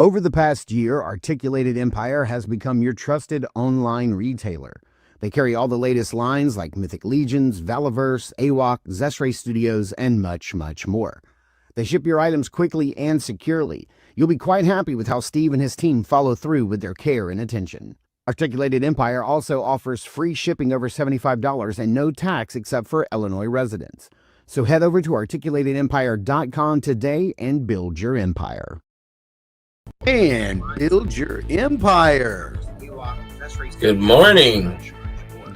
Over the past year, Articulated Empire has become your trusted online retailer. They carry all the latest lines like Mythic Legions, Valiverse, AWOK, Zestray Studios, and much, much more. They ship your items quickly and securely. You'll be quite happy with how Steve and his team follow through with their care and attention. Articulated Empire also offers free shipping over $75 and no tax except for Illinois residents. So head over to articulatedempire.com today and build your empire. And build your empire. Good morning.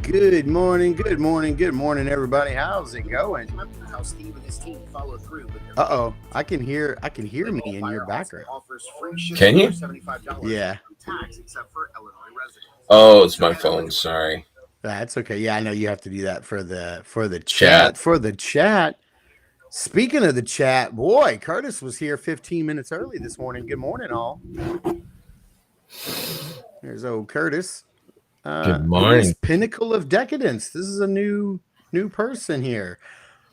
Good morning, good morning, good morning, everybody. How's it going? How Steve and his team follow through with their I can hear me in your background. Can you? Yeah. Oh, it's my phone. Sorry. That's okay. Yeah, I know you have to do that for the chat. For the chat. Speaking of the chat, boy, Curtis was here 15 minutes early this morning. Good morning, all. There's old Curtis. Good morning. Pinnacle of Decadence. This is a new person here.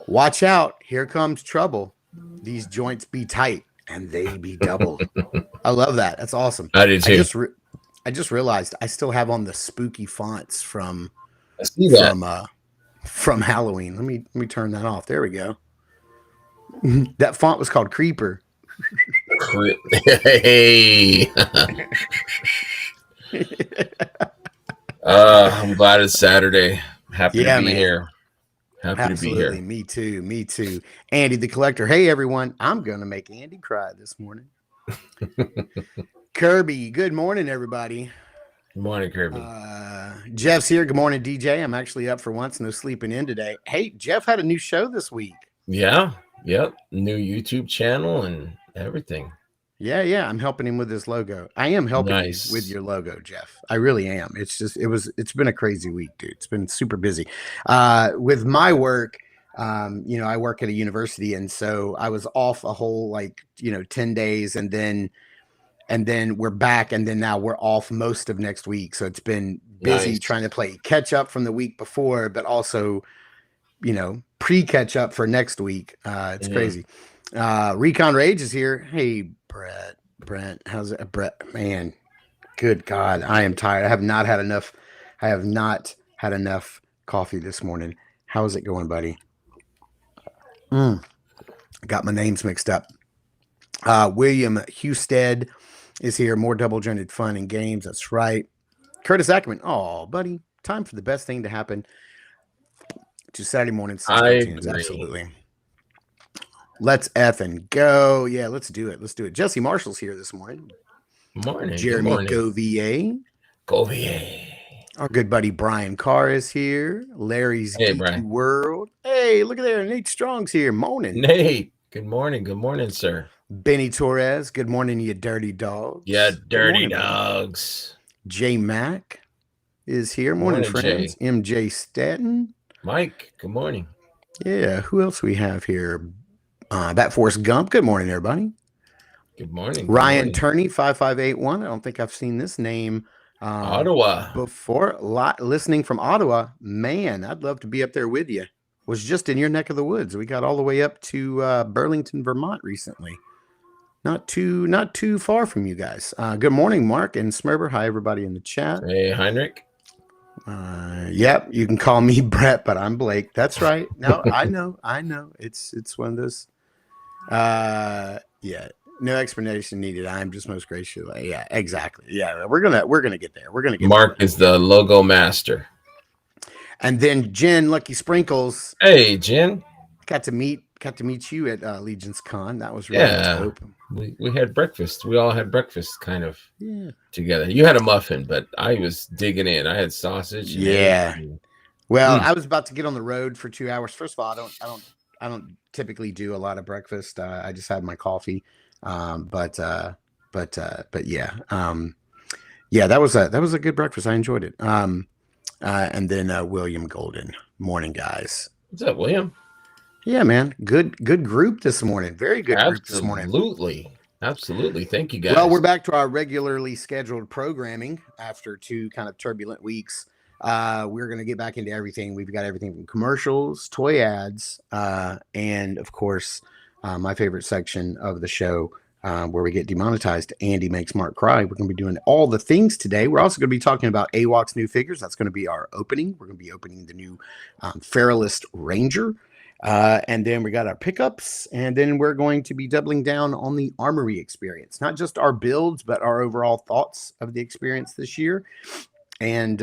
Watch out. Here comes trouble. These joints be tight and they be doubled. I love that. That's awesome. I did too. I just realized I still have on the spooky fonts from Halloween. Let me turn that off. There we go. That font was called Creeper. Hey. I'm glad it's Saturday. Happy to be here. Happy to be here. Me too. Andy the Collector. Hey, everyone. I'm going to make Andy cry this morning. Kirby. Good morning, everybody. Good morning, Kirby. Jeff's here. Good morning, DJ. I'm actually up for once. No sleeping in today. Hey, Jeff had a new show this week. Yeah. Yep. New YouTube channel and everything. Yeah. I'm helping him with his logo. I am helping you with your logo, Jeff. I really am. It's been a crazy week, dude. It's been super busy. With my work, I work at a university, and so I was off a whole 10 days, and then we're back, and then now we're off most of next week. So it's been busy trying to play catch up from the week before, but also, pre-catch up for next week. It's crazy. Recon Rage is here. Hey, Brent, how's it? Brett, man, good God, I am tired. I have not had enough coffee this morning. How's it going, buddy? Got my names mixed up. William Husted is here. More double-jointed fun and games. That's right. Curtis Ackerman. Oh, buddy, time for the best thing to happen to Saturday morning. Absolutely. Let's effing go. Yeah, let's do it. Jesse Marshall's here this morning. Morning. Jeremy Govier. Our good buddy Brian Carr is here. Larry's Geeky World. Hey, look at there. Nate Strong's here. Morning. Nate. Good morning, sir. Benny Torres. Good morning, you dirty dogs. Yeah, dirty dogs. J Mac is here. Morning, friends. Jay. MJ Staten. Mike. Good morning. Yeah. Who else we have here? That Forrest Gump. Good morning, everybody. Good morning. Ryan Turney, 5581. I don't think I've seen this name Ottawa before. Listening from Ottawa. Man, I'd love to be up there with you. Was just in your neck of the woods. We got all the way up to Burlington, Vermont recently. Not too far from you guys. Good morning, Mark and Smurber. Hi, everybody in the chat. Hey, Heinrich. Yep, you can call me Brett, but I'm Blake. That's right. No, I know. It's one of those. Yeah, no explanation needed. I'm just most gracious. Yeah, exactly. Yeah, we're gonna get there. Mark is the logo master. And then Jen Lucky Sprinkles. Hey, Jen. Got to meet you at LegionsCon. That was really dope. We had breakfast. We all had breakfast kind of together. You had a muffin, but I was digging in. I had sausage. Well, I was about to get on the road for 2 hours. First of all, I don't typically do a lot of breakfast. I just had my coffee. But yeah. That was a good breakfast. I enjoyed it. And then William Golden. Morning, guys. What's up, William? Yeah, man. Good group this morning. Very good group this morning. Absolutely. Thank you, guys. Well, we're back to our regularly scheduled programming after 2 kind of turbulent weeks. We're going to get back into everything. We've got everything from commercials, toy ads, and of course, my favorite section of the show, where we get demonetized. Andy makes Mark cry. We're going to be doing all the things today. We're also going to be talking about AWOK's new figures. That's going to be our opening. We're going to be opening the new Feralist Ranger. And then we got our pickups, and then we're going to be doubling down on the Armory Experience, not just our builds, but our overall thoughts of the experience this year, and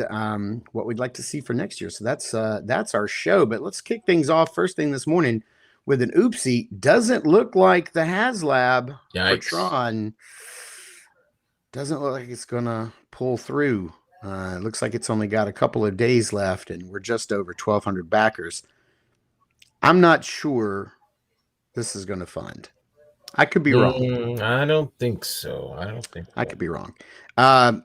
what we'd like to see for next year. So that's our show. But let's kick things off first thing this morning with an oopsie. Doesn't look like the HasLab for Tron doesn't look like it's gonna pull through. It looks like it's only got a couple of days left, and we're just over 1,200 backers. I'm not sure this is going to fund. I could be wrong. I don't think so. I could be wrong.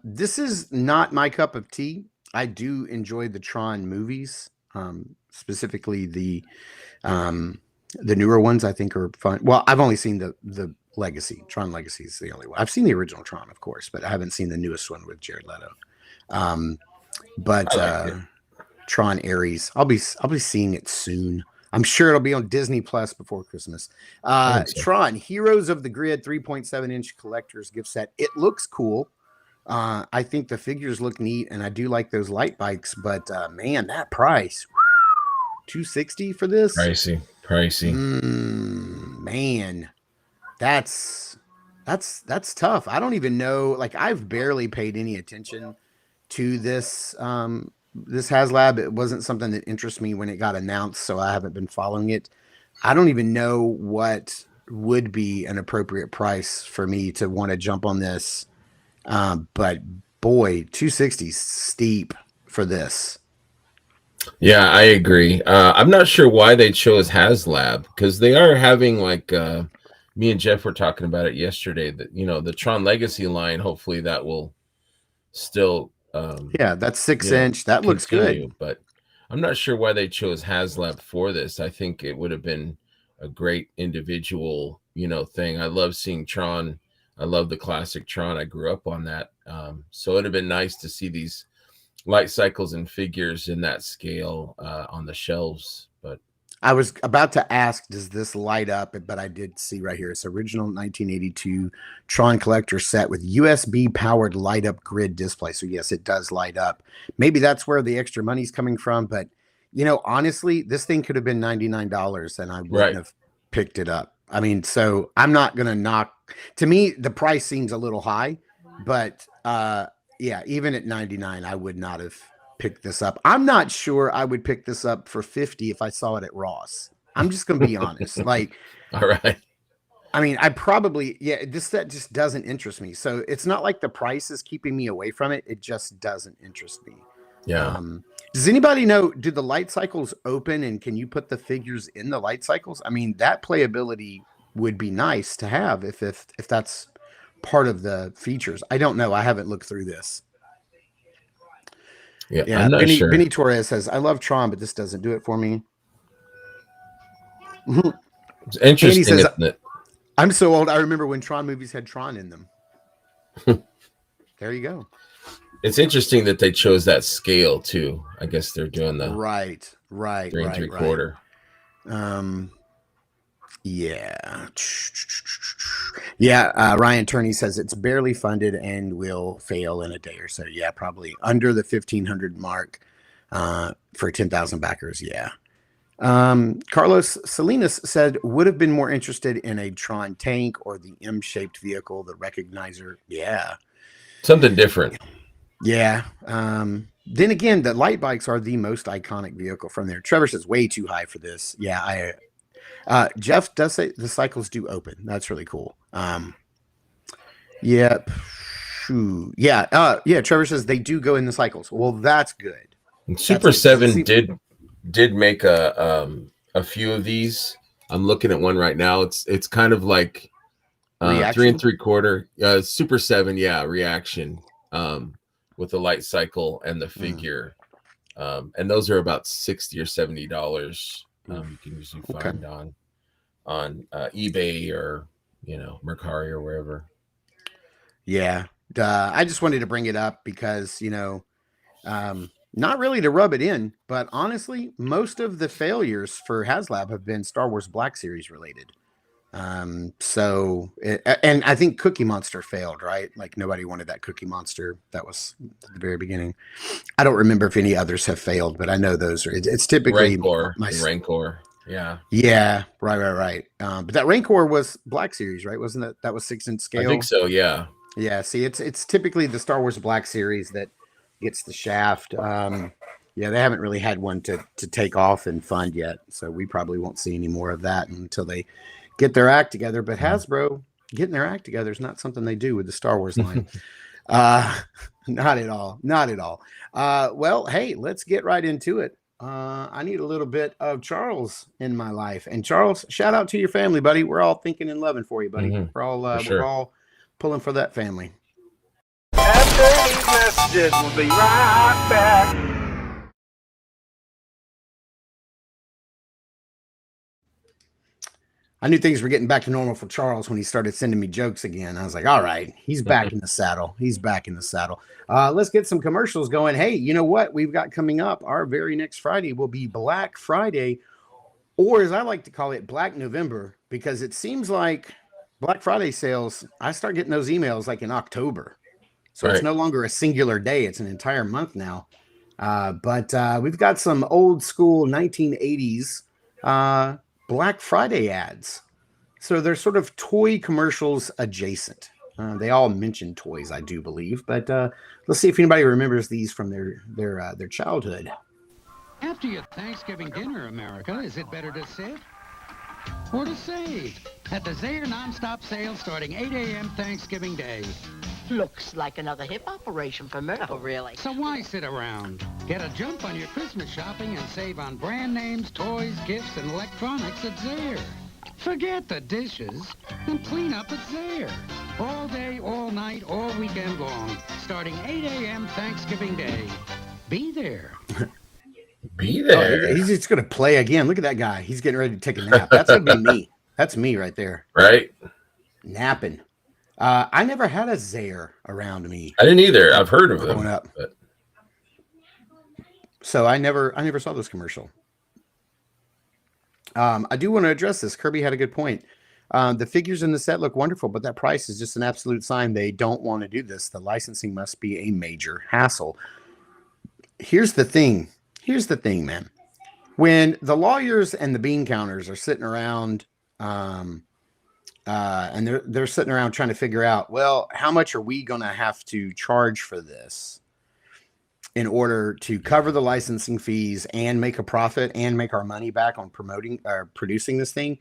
This is not my cup of tea. I do enjoy the Tron movies, specifically the newer ones. I think are fun. Well, I've only seen the Legacy. Tron Legacy is the only one. I've seen the original Tron, of course, but I haven't seen the newest one with Jared Leto. Tron Ares, I'll be seeing it soon. I'm sure it'll be on Disney Plus before Christmas. Tron, Heroes of the Grid 3.7-inch collector's gift set. It looks cool. I think the figures look neat, and I do like those light bikes. But man, that price, $260 for this. Pricey. Man, that's tough. I don't even know. Like, I've barely paid any attention to this. This HasLab, it wasn't something that interests me when it got announced, so I haven't been following it. I don't even know what would be an appropriate price for me to want to jump on this. But boy, $260 steep for this. Yeah, I agree. I'm not sure why they chose HasLab, because they are having, like, me and Jeff were talking about it yesterday, that, the Tron Legacy line, hopefully that will still that's 6-inch. That looks good. But I'm not sure why they chose HasLab for this. I think it would have been a great individual, thing. I love seeing Tron. I love the classic Tron. I grew up on that. So it'd have been nice to see these light cycles and figures in that scale on the shelves. But I was about to ask, does this light up? But I did see right here. It's original 1982 Tron collector set with USB powered light up grid display. So yes, it does light up. Maybe that's where the extra money's coming from. But honestly, this thing could have been $99 and I wouldn't have picked it up. I mean, so I'm not going to knock. To me, the price seems a little high, but even at $99, I would not have pick this up. I'm not sure I would pick this up for $50 if I saw it at Ross. I'm just gonna be honest. Like, all right. I mean, I probably this set just doesn't interest me. So it's not like the price is keeping me away from it. It just doesn't interest me. Yeah. Does anybody know? Do the light cycles open, and can you put the figures in the light cycles? I mean, that playability would be nice to have if that's part of the features. I don't know. I haven't looked through this. Yeah, I'm not sure. Benny Torres says, I love Tron, but this doesn't do it for me. It's interesting. Says, I'm so old. I remember when Tron movies had Tron in them. There you go. It's interesting that they chose that scale too. I guess they're doing the right. 3 3/4. Ryan Turney says it's barely funded and will fail in a day or so. Yeah, probably under the 1,500 mark for 10,000 backers. Yeah. Carlos Salinas said would have been more interested in a Tron tank or the M-shaped vehicle, the Recognizer. Yeah. Something different. Yeah. Then again, the light bikes are the most iconic vehicle from there. Trevor says way too high for this. Yeah, Jeff does say the cycles do open. That's really cool. Yep. Trevor says they do go in the cycles. Well, that's good. And Super 7 did make a few of these. I'm looking at one right now. It's kind of like 3 3/4. Super 7, reaction with the light cycle and the figure. And those are about $60 or $70. You can usually find on eBay or Mercari or wherever. Yeah, I just wanted to bring it up because not really to rub it in, but honestly, most of the failures for HasLab have been Star Wars Black Series related. And I think Cookie Monster failed, right? Like nobody wanted that Cookie Monster. That was at the very beginning. I don't remember if any others have failed, but I know those are. It's typically Rancor. Yeah. Yeah. Right. But that Rancor was Black Series, right? Wasn't it? That was 6-inch scale. I think so. Yeah. Yeah. See, it's typically the Star Wars Black Series that gets the shaft. Yeah, they haven't really had one to take off and fund yet, so we probably won't see any more of that until they get their act together. But Hasbro getting their act together is not something they do with the Star Wars line. Not at all. Well, hey, let's get right into it. I need a little bit of Charles in my life. And Charles, shout out to your family, buddy. We're all thinking and loving for you, buddy. We're all pulling for that family. After these messages, we'll be right back. I knew things were getting back to normal for Charles when he started sending me jokes again. I was like, all right, he's back in the saddle. Let's get some commercials going. Hey, you know what we've got coming up? Our very next Friday will be Black Friday, or as I like to call it, Black November, because it seems like Black Friday sales, I start getting those emails like in October. So It's no longer a singular day. It's an entire month now. But we've got some old school 1980s Black Friday ads. So they're sort of toy commercials adjacent. They all mention toys, I do believe, but let's see if anybody remembers these from their childhood. After your Thanksgiving dinner, America, is it better to sit or to save at the Zaire Nonstop Sale starting 8 a.m. Thanksgiving Day? Looks like another hip operation for Myrtle, really. So why sit around? Get a jump on your Christmas shopping and save on brand names, toys, gifts, and electronics at Zaire. Forget the dishes and clean up at Zaire. All day, all night, all weekend long, starting 8 a.m. Thanksgiving Day. Be there. Be there. Oh, he's just going to play again. Look at that guy. He's getting ready to take a nap. That's going to be me. That's me right there. Right. Napping. I never had a Zaire around me. I didn't either. I've heard of them. Growing up. But... So I never saw this commercial. I do want to address this. Kirby had a good point. The figures in the set look wonderful, but that price is just an absolute sign they don't want to do this. The licensing must be a major hassle. Here's the thing, man. When the lawyers and the bean counters are sitting around, and they're sitting around trying to figure out, well, how much are we going to have to charge for this in order to cover the licensing fees and make a profit and make our money back on promoting or producing this thing?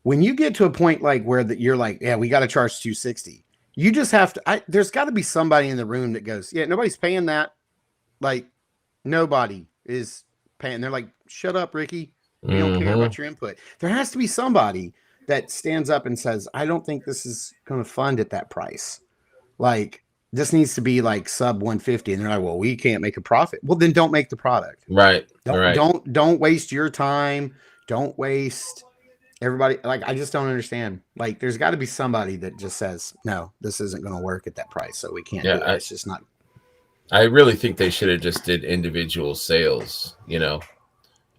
When you get to a point like where you're like, yeah, we got to charge $260. You just have to, there's got to be somebody in the room that goes, yeah, nobody's paying that. Like nobody is paying. They're like, shut up, Ricky. We don't care about your input. There has to be somebody that stands up and says, I don't think this is going to fund at that price. Like this needs to be like sub 150. And they're like, well, we can't make a profit. Well, then don't make the product. Right. Don't waste your time. Don't waste everybody. Like, I just don't understand. Like, there's got to be somebody that just says, no, this isn't going to work at that price. So we can't do it. It's just not. I really think they should have just did individual sales,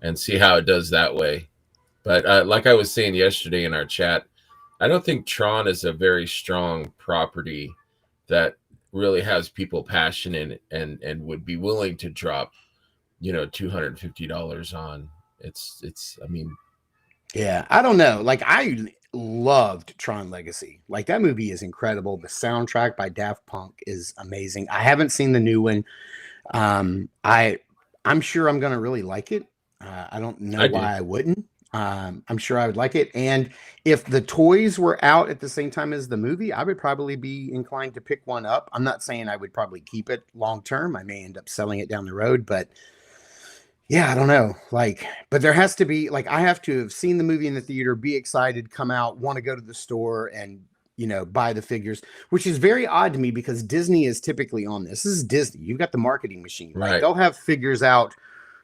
and see how it does that way. But like I was saying yesterday in our chat, I don't think Tron is a very strong property that really has people passionate and would be willing to drop, $250 on. Yeah, I don't know. Like I loved Tron Legacy. Like that movie is incredible. The soundtrack by Daft Punk is amazing. I haven't seen the new one. I'm sure I'm going to really like it. I don't know why I wouldn't. I'm sure I would like it. And if the toys were out at the same time as the movie, I would probably be inclined to pick one up. I'm not saying I would probably keep it long term. I may end up selling it down the road, but yeah, I don't know. Like, but there has to be, like, I have to have seen the movie in the theater, be excited, come out, want to go to the store and, buy the figures, which is very odd to me because Disney is typically on this. This is Disney. You've got the marketing machine. Right? Like, they'll have figures out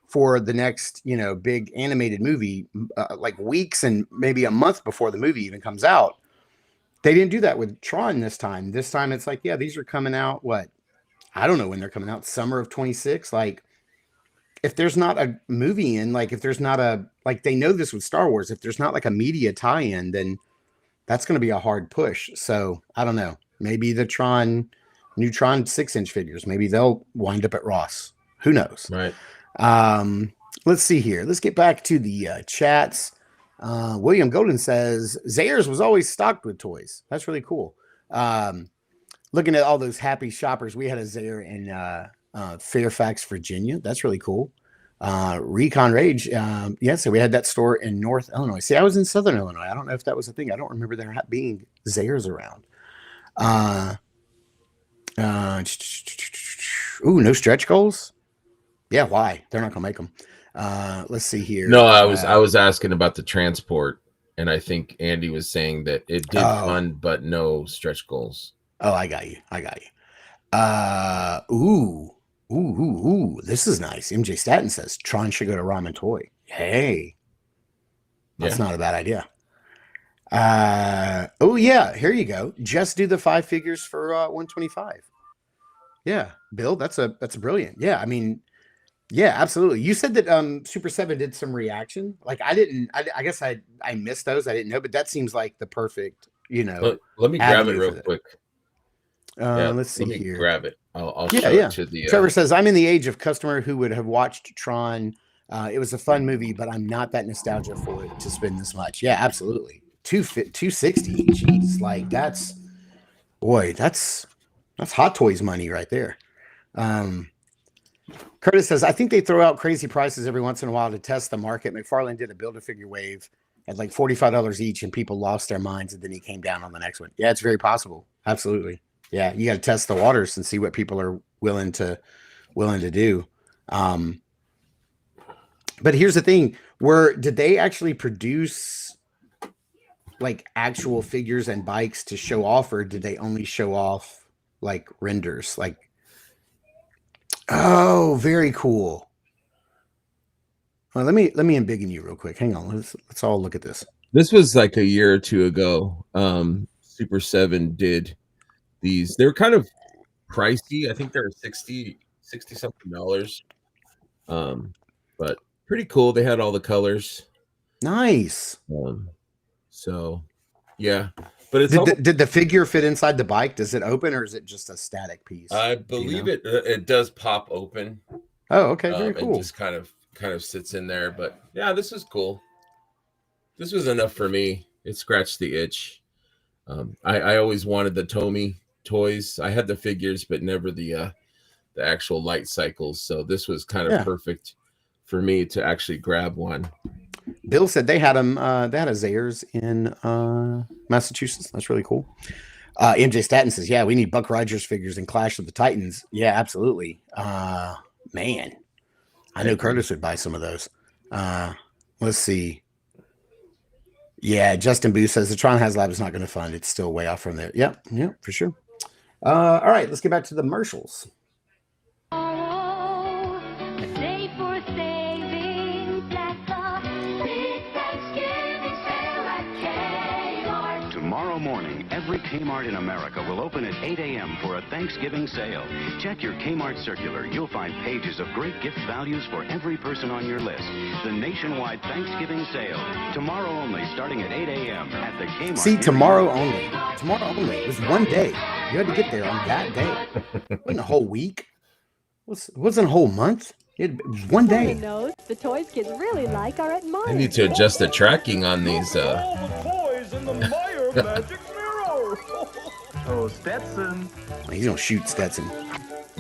for the next, big animated movie, like weeks and maybe a month before the movie even comes out. They didn't do that with Tron this time. This time it's like, yeah, these are coming out. What? I don't know when they're coming out. Summer of 26. Like, if there's not a movie in, like, if there's not a, like, they know this with Star Wars, if there's not like a media tie-in, then that's going to be a hard push. So I don't know. Maybe the new Tron 6-inch figures, maybe they'll wind up at Ross. Who knows? Right. Let's see here. Let's get back to the chats. William Golden says Zayre's was always stocked with toys. That's really cool. Looking at all those happy shoppers, we had a Zayre in Fairfax, Virginia. That's really cool. Recon Rage. So we had that store in North Illinois. See, I was in Southern Illinois. I don't know if that was a thing. I don't remember there being Zayres around. No stretch goals. Yeah, why? They're not gonna make them. Let's see here. No, I was asking about the transport, and I think Andy was saying that it did fund, but no stretch goals. Oh, I got you. This is nice. MJ Staten says Tron should go to Ramen Toy. Hey, that's not a bad idea. Here you go. Just do the 5 figures for 125. Yeah, Bill, that's brilliant. Yeah, I mean, yeah, absolutely. You said that Super 7 did some reaction. Like I guess I missed those. I didn't know, but that seems like the perfect, let me grab it real quick. Let's see here. Grab it. I'll show it to the. Trevor says, I'm in the age of customer who would have watched Tron. It was a fun movie, but I'm not that nostalgia for it to spend this much. Yeah, absolutely. 260. Jeez, like that's Hot Toys money right there. Curtis says, I think they throw out crazy prices every once in a while to test the market. McFarlane did a Build-A-Figure wave at like $45 each, and people lost their minds, and then he came down on the next one. Yeah, it's very possible. Absolutely. Yeah, you got to test the waters and see what people are willing to do. But here's the thing: did they actually produce like actual figures and bikes to show off, or did they only show off like renders? Like, oh, very cool. Well, let me embiggen you real quick. Hang on, let's all look at this. This was like a year or two ago. Super 7 did these. They were kind of pricey. I think they were $60 something. But pretty cool. They had all the colors. Nice. So yeah. But it's did the figure fit inside the bike? Does it open, or is it just a static piece? I believe it does pop open. Oh, okay, very cool. It just kind of sits in there. But yeah, this is cool. This was enough for me. It scratched the itch. I always wanted the Tomy toys. I had the figures, but never the actual light cycles. So this was kind of perfect for me to actually grab one. Bill said they had them. They had a Zayres in Massachusetts. That's really cool. MJ Staten says, "Yeah, we need Buck Rogers figures in Clash of the Titans." Yeah, absolutely. Man, I know Curtis would buy some of those. Let's see. Yeah, Justin Boo says the Tron HasLab is not going to fund. It's still way off from there. Yep, for sure. All right, let's get back to the Marshalls. Tomorrow morning, every Kmart in America will open at 8 a.m. for a Thanksgiving sale. Check your Kmart circular. You'll find pages of great gift values for every person on your list. The nationwide Thanksgiving sale. Tomorrow only, starting at 8 a.m. at the Kmart. See, tomorrow only. Tomorrow only. It was one day. You had to get there on that day. It wasn't a whole week. It wasn't a whole month. It was one day. Knows the toys kids really like are at Mars. I need to adjust the tracking on these. All the toys in the Meyer Magic Mirror. Oh, Stetson. He's gonna shoot Stetson.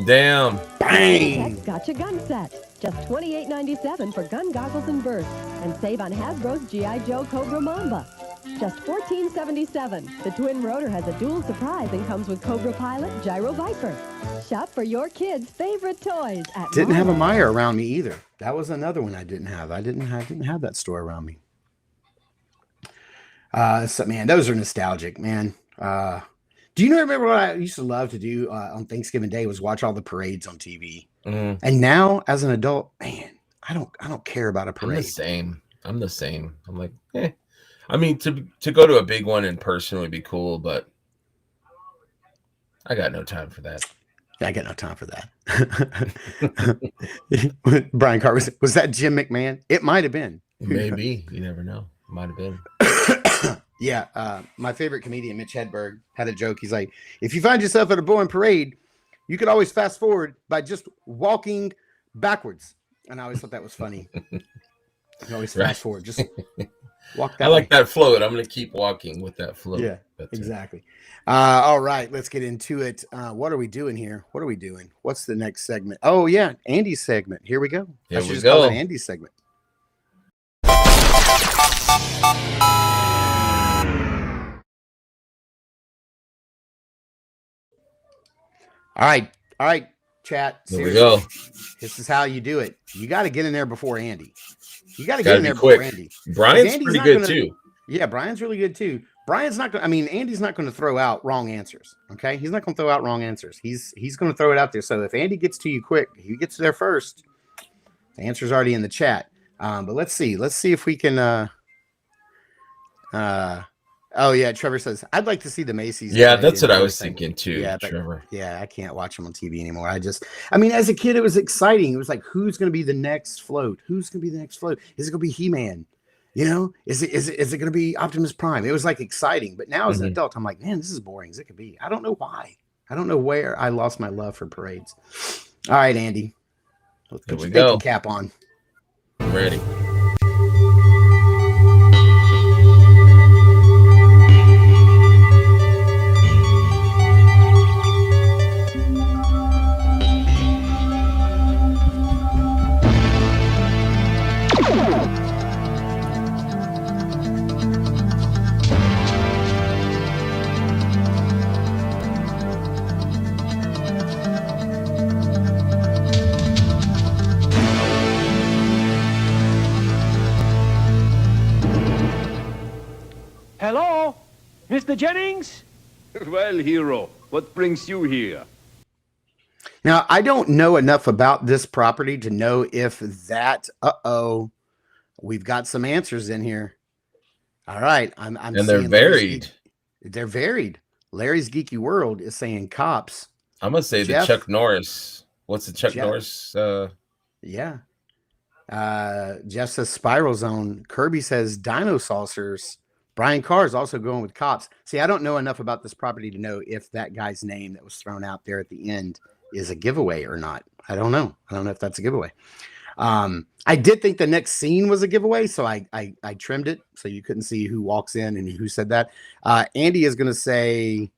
Damn. Bang. Gotcha gun set. Just $28.97 for gun goggles and bursts, and save on Hasbro's G.I. Joe Cobra Mamba. Just $14.77. The twin rotor has a dual surprise and comes with Cobra Pilot Gyro Viper. Shop for your kids' favorite toys at Didn't have a Meyer around me either. That was another one I didn't have. I didn't have that store around me. So man, those are nostalgic, man. Do you remember what I used to love to do on Thanksgiving Day was watch all the parades on TV? And now, as an adult, man, I don't care about a parade. I'm the same. I'm like, I mean, to go to a big one in person would be cool, but I got no time for that. I got no time for that. Brian Carr, was that Jim McMahon? It might have been. Maybe. You never know. Might have been. Yeah, my favorite comedian, Mitch Hedberg, had a joke. He's like, if you find yourself at a boring parade, you could always fast forward by just walking backwards. And I always thought that was funny. You can always fast forward, just walk that way. I like that float. I'm going to keep walking with that float. Yeah, exactly. All right, let's get into it. What are we doing here? What are we doing? What's the next segment? Oh, yeah, Andy's segment. Here we go. Here I should we just go. call it Andy's segment. All right, chat. Here we go. This is how you do it. You got to get in there before Andy. You got to get in there quick. before Andy. Brian's pretty good too. Yeah, Brian's really good too. Brian's not going. I mean, Andy's not going to throw out wrong answers. Okay, he's not going to throw out wrong answers. He's going to throw it out there. So if Andy gets to you quick, he gets there first. The answer's already in the chat. But let's see. Let's see if we can. Oh yeah, Trevor says I'd like to see the Macy's. Yeah, that's what I was thinking too. Yeah, Trevor. Yeah, I can't watch them on TV anymore. I mean, as a kid, it was exciting. It was like, who's going to be the next float? Who's going to be the next float? Is it going to be He-Man? You know, is it going to be Optimus Prime? It was like exciting. But now as an adult, I'm like, man, this is boring as it could be. I don't know why. I don't know where I lost my love for parades. All right, Andy, let's put your thinking cap on. I'm ready. Hello? Mr. Jennings? Well, hero, what brings you here? Now, I don't know enough about this property to know if that, we've got some answers in here. All right. I'm and they're varied. They're varied. Larry's Geeky World is saying cops. I'm going to say Jeff, the Chuck Norris. What's the Chuck Norris? Yeah. Jeff says Spiral Zone. Kirby says Dino Saucers. Brian Carr is also going with cops. See, I don't know enough about this property to know if that guy's name that was thrown out there at the end is a giveaway or not. I don't know. I don't know if that's a giveaway. I did think the next scene was a giveaway, so I trimmed it so you couldn't see who walks in and who said that. Andy is going to say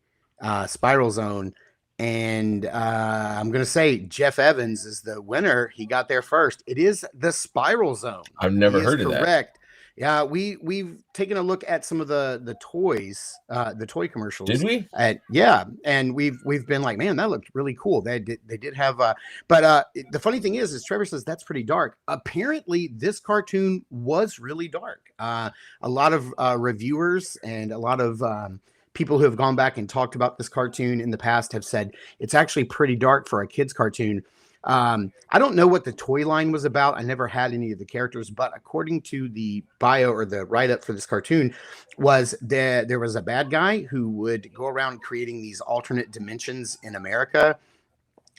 Spiral Zone, and I'm going to say Jeff Evans is the winner. He got there first. It is the Spiral Zone. I've never heard of that. Correct. Yeah, we've taken a look at some of the toys, the toy commercials. Did we? Yeah, and we've been like, man, that looked really cool. They did have, but the funny thing is Trevor says that's pretty dark. Apparently, this cartoon was really dark. A lot of reviewers and a lot of people who have gone back and talked about this cartoon in the past have said it's actually pretty dark for a kid's cartoon. I don't know what the toy line was about. I never had any of the characters, but according to the bio or the write-up for this cartoon was that there was a bad guy who would go around creating these alternate dimensions in America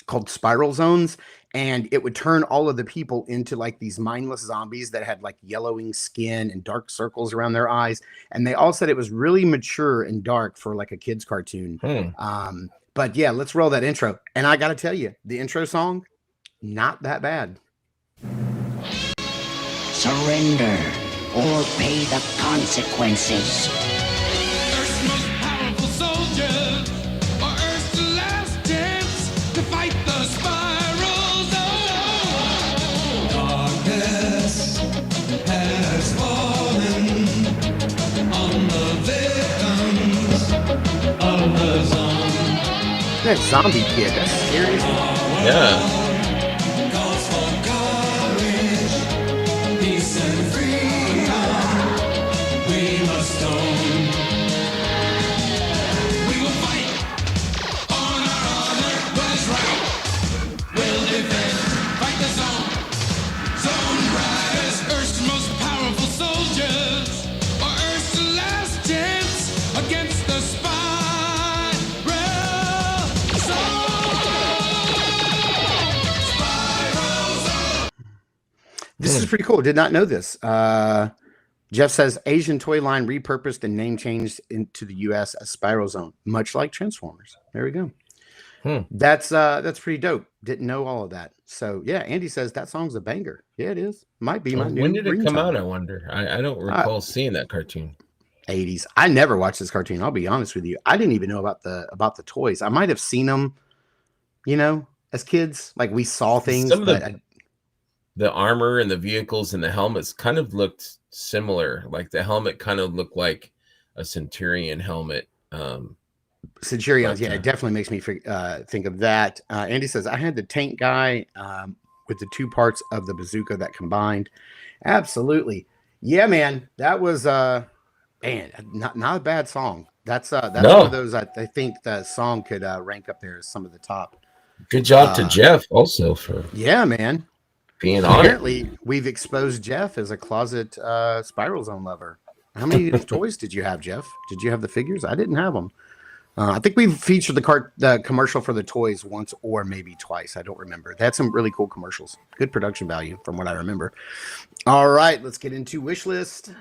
called spiral zones, and it would turn all of the people into like these mindless zombies that had like yellowing skin and dark circles around their eyes. And they all said it was really mature and dark for like a kid's cartoon. But yeah, let's roll that intro. And I got to tell you, the intro song, not that bad. Surrender or pay the consequences. Earth's most powerful soldiers, or Earth's last chance to fight the spiral zone. Darkness has fallen on the victims of the zone. That zombie kid, that's scary. Yeah. This is pretty cool. Did not know this. Jeff says Asian toy line repurposed and name changed into the U.S. as Spiral Zone, much like Transformers. There we go. That's pretty dope. Didn't know all of that. So yeah, Andy says that song's a banger. Yeah, it is. Might be my new. When did it come out? I wonder. I don't recall seeing that cartoon. 80s. I never watched this cartoon. I'll be honest with you. I didn't even know about the toys. I might have seen them, as kids. Like we saw things. Some of the armor and the vehicles and the helmets kind of looked similar. Like the helmet kind of looked like a Centurion helmet. Centurions, yeah, it definitely makes me think of that. Andy says, I had the tank guy with the two parts of the bazooka that combined. Absolutely. Yeah, man. That was not a bad song. That's one of those I think the song could rank up there as some of the top. Good job to Jeff also for man. Being on Apparently, we've exposed Jeff as a closet Spiral Zone lover. How many toys did you have, Jeff? Did you have the figures? I didn't have them. I think we've featured the commercial for the toys once or maybe twice. I don't remember. They had some really cool commercials. Good production value from what I remember. All right, let's get into wish list.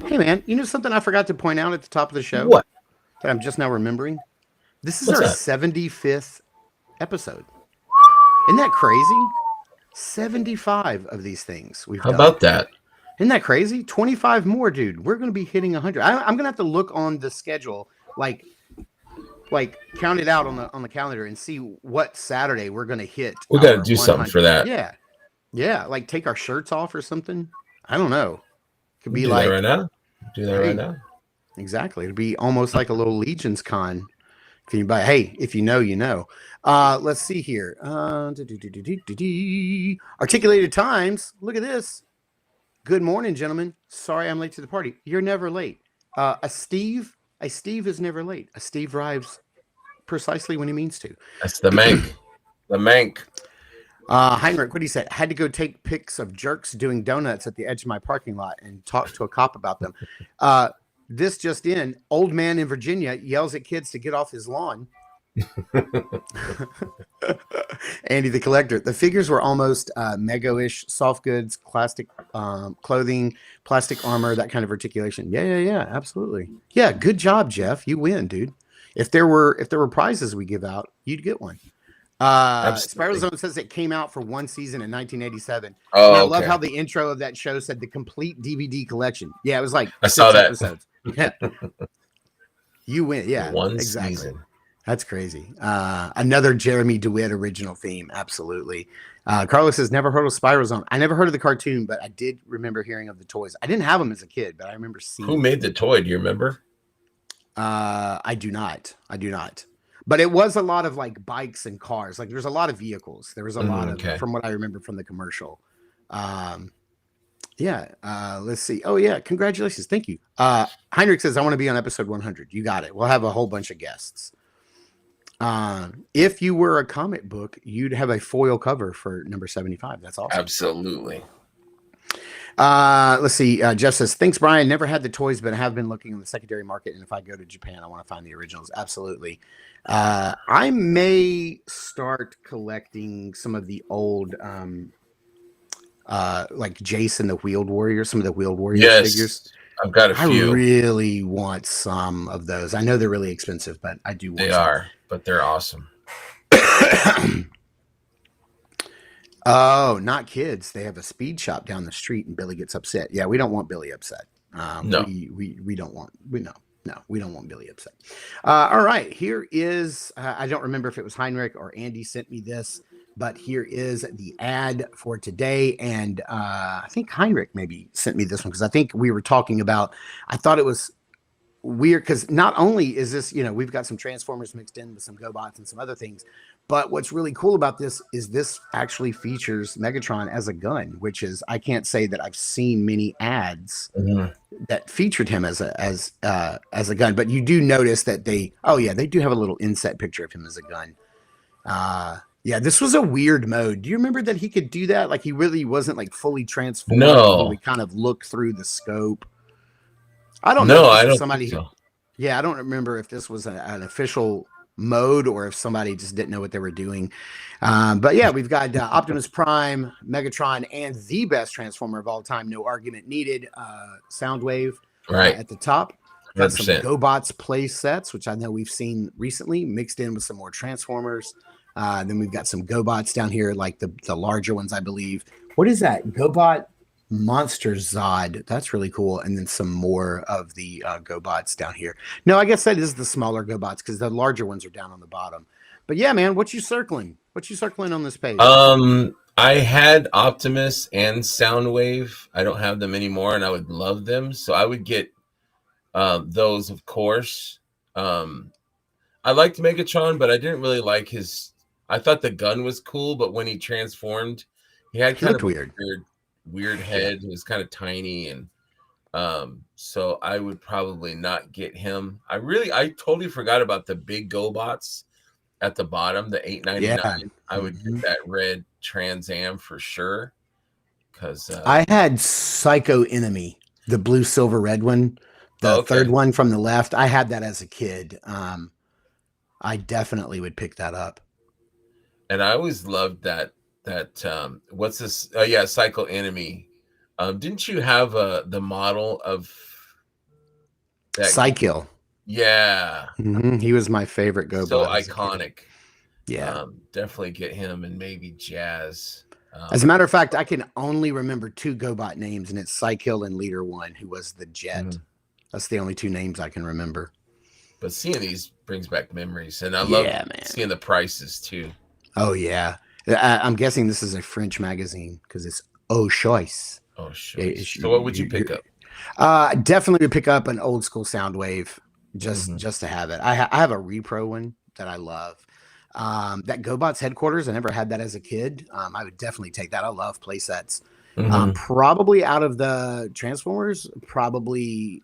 Hey, man, you know something I forgot to point out at the top of the show? What? That I'm just now remembering? This is our 75th episode. Isn't that crazy? 75 of these things we've done. How about that? Isn't that crazy? 25 more, dude. We're going to be hitting 100. I'm going to have to look on the schedule, like count it out on the calendar and see what Saturday we're going to hit. We got to do something for that. Yeah, like take our shirts off or something. I don't know. Could be do like that right now. Do that right now. Exactly. It'd be almost like a little LegionsCon. If you know, you know. Let's see here. Articulated times. Look at this. Good morning, gentlemen. Sorry I'm late to the party. You're never late. A Steve is never late. A Steve arrives precisely when he means to. That's the Mank. The Mank. Heinrich, what do you say? I had to go take pics of jerks doing donuts at the edge of my parking lot and talk to a cop about them. This just in, old man in Virginia yells at kids to get off his lawn. Andy the Collector. The figures were almost Mego-ish, soft goods, plastic clothing, plastic armor, that kind of articulation. Yeah, absolutely. Yeah, good job, Jeff. You win, dude. If there were prizes we give out, you'd get one. Spiral Zone says it came out for one season in 1987. I love how the intro of that show said the complete DVD collection. Yeah, it was like I saw that episodes. Yeah. You win. Yeah, one season. That's crazy. Another Jeremy DeWitt original theme. Absolutely. Carlos says never heard of Spiral Zone. I never heard of the cartoon, but I did remember hearing of the toys. I didn't have them as a kid, but I remember seeing. Who made the toy? Do you remember? I do not. But it was a lot of like bikes and cars. Like there's a lot of vehicles. There was a lot of, from what I remember from the commercial. Let's see. Oh yeah. Congratulations. Thank you. Heinrich says, I want to be on episode 100. You got it. We'll have a whole bunch of guests. If you were a comic book, you'd have a foil cover for number 75. That's awesome. Absolutely. Let's see. Jeff says, thanks, Brian. Never had the toys, but I have been looking in the secondary market. And if I go to Japan, I want to find the originals. Absolutely. I may start collecting some of the old, like Jason, the Wheeled Warrior, some of the Wheeled Warrior figures. I've got a few. I really want some of those. I know they're really expensive, but I do want They some. are, but they're awesome. Oh, not kids. They have a speed shop down the street and Billy gets upset. Yeah, we don't want Billy upset. No. We don't want, we don't want Billy upset. All right, here is, I don't remember if it was Heinrich or Andy sent me this, but here is the ad for today. And I think Heinrich maybe sent me this one because I think we were talking about, I thought it was weird because not only is this, we've got some Transformers mixed in with some GoBots and some other things, but what's really cool about this is this actually features Megatron as a gun, which is, I can't say that I've seen many ads that featured him as a gun, but you do notice that they do have a little inset picture of him as a gun. Yeah, this was a weird mode. Do you remember that he could do that? Like he really wasn't like fully transformed. No. We kind of look through the scope. I don't know. know. I don't somebody. think so. Yeah, I don't remember if this was an official mode or if somebody just didn't know what they were doing. But yeah, we've got Optimus Prime, Megatron, and the best Transformer of all time, no argument needed, Soundwave at the top. Got 100%. Some GoBots play sets, which I know we've seen recently, mixed in with some more Transformers. Then we've got some GoBots down here, like the larger ones, I believe. What is that? GoBot Monster Zod. That's really cool. And then some more of the GoBots down here. No, I guess that is the smaller GoBots because the larger ones are down on the bottom. But yeah, man, what you circling? What you circling on this page? I had Optimus and Soundwave. I don't have them anymore, and I would love them. So I would get those, of course. I liked Megatron, but I didn't really like his. I thought the gun was cool, but when he transformed, he had kind of weird head. He was kind of tiny, and so I would probably not get him. I totally forgot about the big GoBots at the bottom, the $8.99. Yeah. I would get that red Trans Am for sure. Because I had Psycho Enemy, the blue, silver, red one. The third one from the left, I had that as a kid. I definitely would pick that up. And I always loved that what's this? Oh yeah, Psycho Enemy. Didn't you have the model of that Psykill? Yeah. Mm-hmm. He was my favorite GoBot. So iconic. Yeah. Definitely get him and maybe Jazz. As a matter of fact, I can only remember 2 GoBot names, and it's Psykill and Leader 1, who was the Jet. Mm-hmm. That's the only 2 names I can remember. But seeing these brings back memories, and I love seeing the prices too. Oh yeah, I'm guessing this is a French magazine because it's Au Choice. Oh, sure. So what would you pick up? Definitely would pick up an old school Soundwave just to have it. I have a repro one that I love. That GoBots headquarters, I never had that as a kid. I would definitely take that. I love play sets. Probably out of the Transformers, probably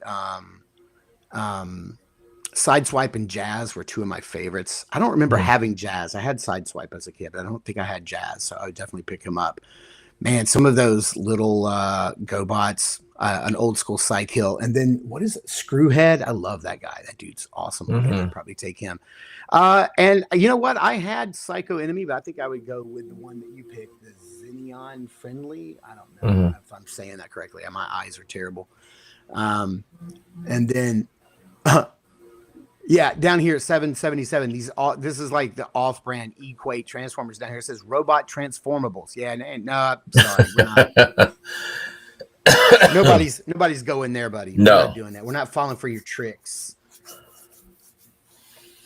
Sideswipe and Jazz were 2 of my favorites. I don't remember having Jazz. I had Sideswipe as a kid, but I don't think I had Jazz, so I would definitely pick him up. Man, some of those little GoBots, an old school Psykill, and then what is it? Screwhead? I love that guy. That dude's awesome. I'd probably take him. And you know what? I had Psycho Enemy, but I think I would go with the one that you picked, the Xeneon Friendly. I don't know if I'm saying that correctly. My eyes are terrible. And then yeah, down here at 777, this is like the off-brand Equate Transformers down here. It says Robot Transformables. Yeah, no, sorry, we're not. Nobody's going there, buddy. No, we're not doing that. We're not falling for your tricks.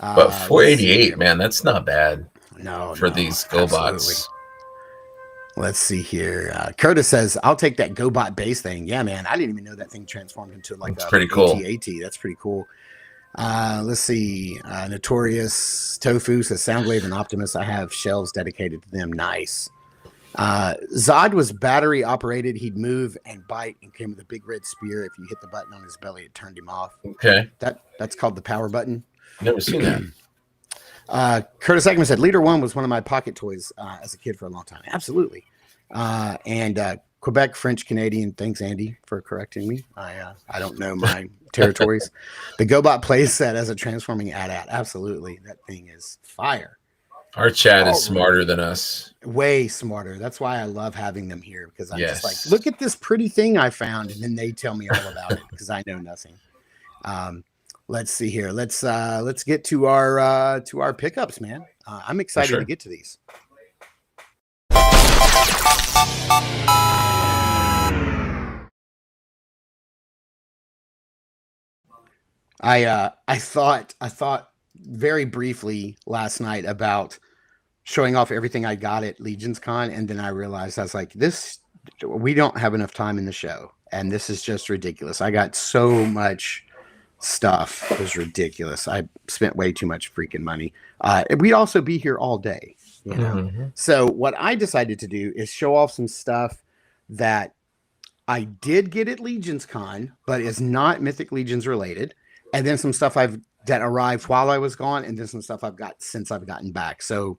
But 488, man, that's not bad. For these GoBots. Absolutely. Let's see here. Curtis says, "I'll take that GoBot base thing." Yeah, man, I didn't even know that thing transformed into like a pretty cool. AT. That's pretty cool. Let's see. Notorious Tofu says Soundwave and Optimus. I have shelves dedicated to them. Nice. Zod was battery operated. He'd move and bite and came with a big red spear. If you hit the button on his belly, it turned him off. Okay. That's called the power button. Never seen that. Curtis Eggman said Leader 1 was one of my pocket toys as a kid for a long time. Absolutely. And Quebec, French, Canadian. Thanks, Andy, for correcting me. I don't know my territories. The GoBot play set as a transforming AT-AT. Absolutely. That thing is fire. Our chat is smarter than us. Way smarter. That's why I love having them here, because I'm just like, look at this pretty thing I found, and then they tell me all about it because I know nothing. Let's see here. Let's get to our pickups, man. I'm excited to get to these. I thought very briefly last night about showing off everything I got at LegionsCon, and then I realized I was like, we don't have enough time in the show, and this is just ridiculous. I got so much stuff. It was ridiculous. I spent way too much freaking money. We'd also be here all day, you know. So what I decided to do is show off some stuff that I did get at LegionsCon, but is not Mythic Legions related, and then some stuff that arrived while I was gone, and then some stuff I've got since I've gotten back. So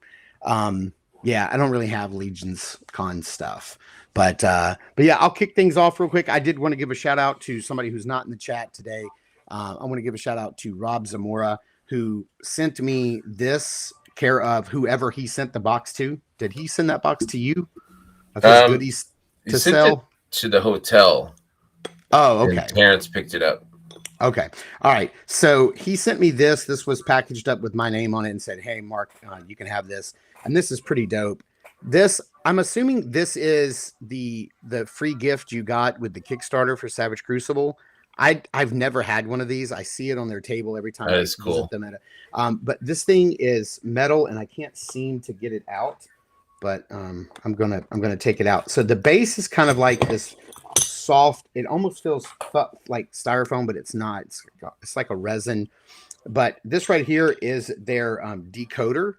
yeah, I don't really have LegionsCon stuff, but yeah, I'll kick things off real quick. I did want to give a shout out to somebody who's not in the chat today. I want to give a shout out to Rob Zamora. who sent me this, care of whoever he sent the box to. Did he send that box to you of his goodies to sell? To the hotel. Oh, okay. And Terrence picked it up. Okay. All right. So he sent me this. This was packaged up with my name on it and said, "Hey, Mark, you can have this." And this is pretty dope. This, I'm assuming this is the free gift you got with the Kickstarter for Savage Crucible. I've never had one of these. I see it on their table every time. That is cool. Them at but this thing is metal, and I can't seem to get it out. But I'm gonna take it out. So the base is kind of like this soft. It almost feels like styrofoam, but it's not. It's like a resin. But this right here is their decoder.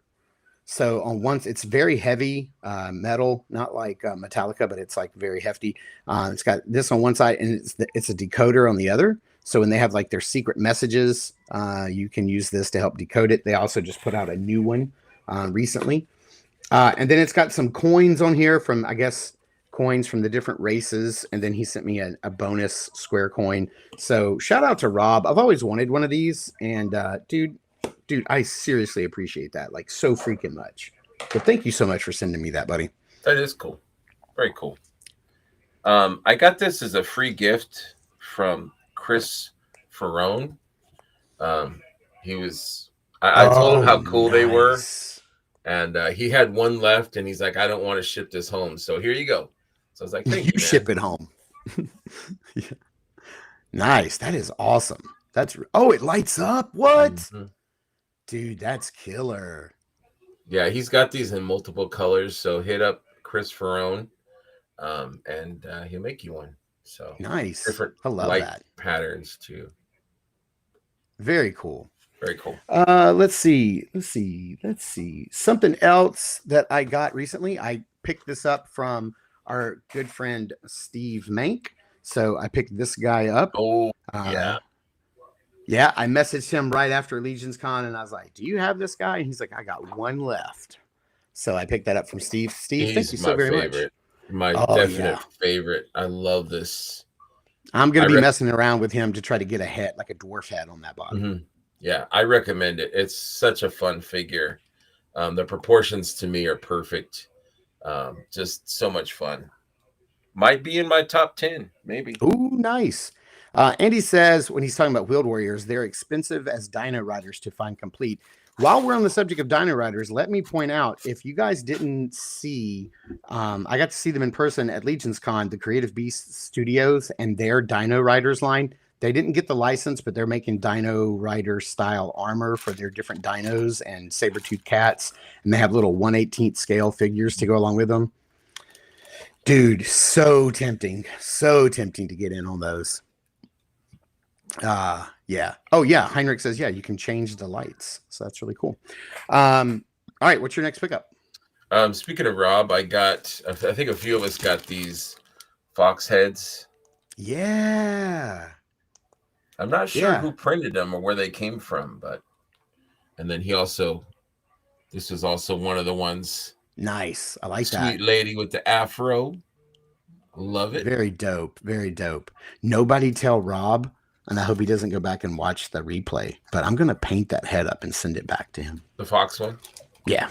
So on once it's very heavy metal, not like Metallica, but it's like very hefty. It's got this on one side, and it's a decoder on the other. So when they have like their secret messages, you can use this to help decode it. They also just put out a new one recently. And then it's got some coins on here from, I guess, coins from the different races. And then he sent me a bonus square coin. So shout out to Rob. I've always wanted one of these. And dude, I seriously appreciate that. Like so freaking much. But thank you so much for sending me that, buddy. That is cool. Very cool. I got this as a free gift from Chris Ferrone. I told him how cool they were. And he had one left, and he's like, "I don't want to ship this home, so here you go." So I was like, "Thank you, man. Ship it home." Yeah. Nice. That is awesome. It lights up. What? Mm-hmm. Dude, that's killer. Yeah, he's got these in multiple colors, so hit up Chris Ferrone, and he'll make you one. So nice. Different light patterns too. Very cool. Very cool. Let's see. Something else that I got recently. I picked this up from our good friend Steve Mank. So I picked this guy up. Oh, yeah. Yeah, I messaged him right after LegionsCon, and I was like, "Do you have this guy?" And he's like, "I got one left." So I picked that up from Steve. Steve, thank you so very much. My definite favorite. I love this. I'm going to be messing around with him to try to get a head, like a dwarf head on that bottom. Mm-hmm. Yeah, I recommend it. It's such a fun figure. The proportions to me are perfect. Just so much fun. Might be in my top 10, maybe. Ooh, nice. Andy says when he's talking about Wheeled Warriors, they're expensive as Dino Riders to find complete. While we're on the subject of Dino Riders, let me point out, if you guys didn't see, I got to see them in person at LegionsCon, the Creative Beast Studios and their Dino Riders line. They didn't get the license, but they're making Dino Rider style armor for their different dinos and saber-toothed cats. And they have little 1/18 scale figures to go along with them. Dude, so tempting to get in on those. Yeah. Oh yeah. Heinrich says, yeah, you can change the lights. So that's really cool. All right. What's your next pickup? Speaking of Rob, I think a few of us got these fox heads. Yeah. I'm not sure who printed them or where they came from, and then this was also one of the ones. Nice. I like that. Sweet lady with the afro. Love it. Very dope. Very dope. Nobody tell Rob, and I hope he doesn't go back and watch the replay, but I'm going to paint that head up and send it back to him. The fox one? Yeah.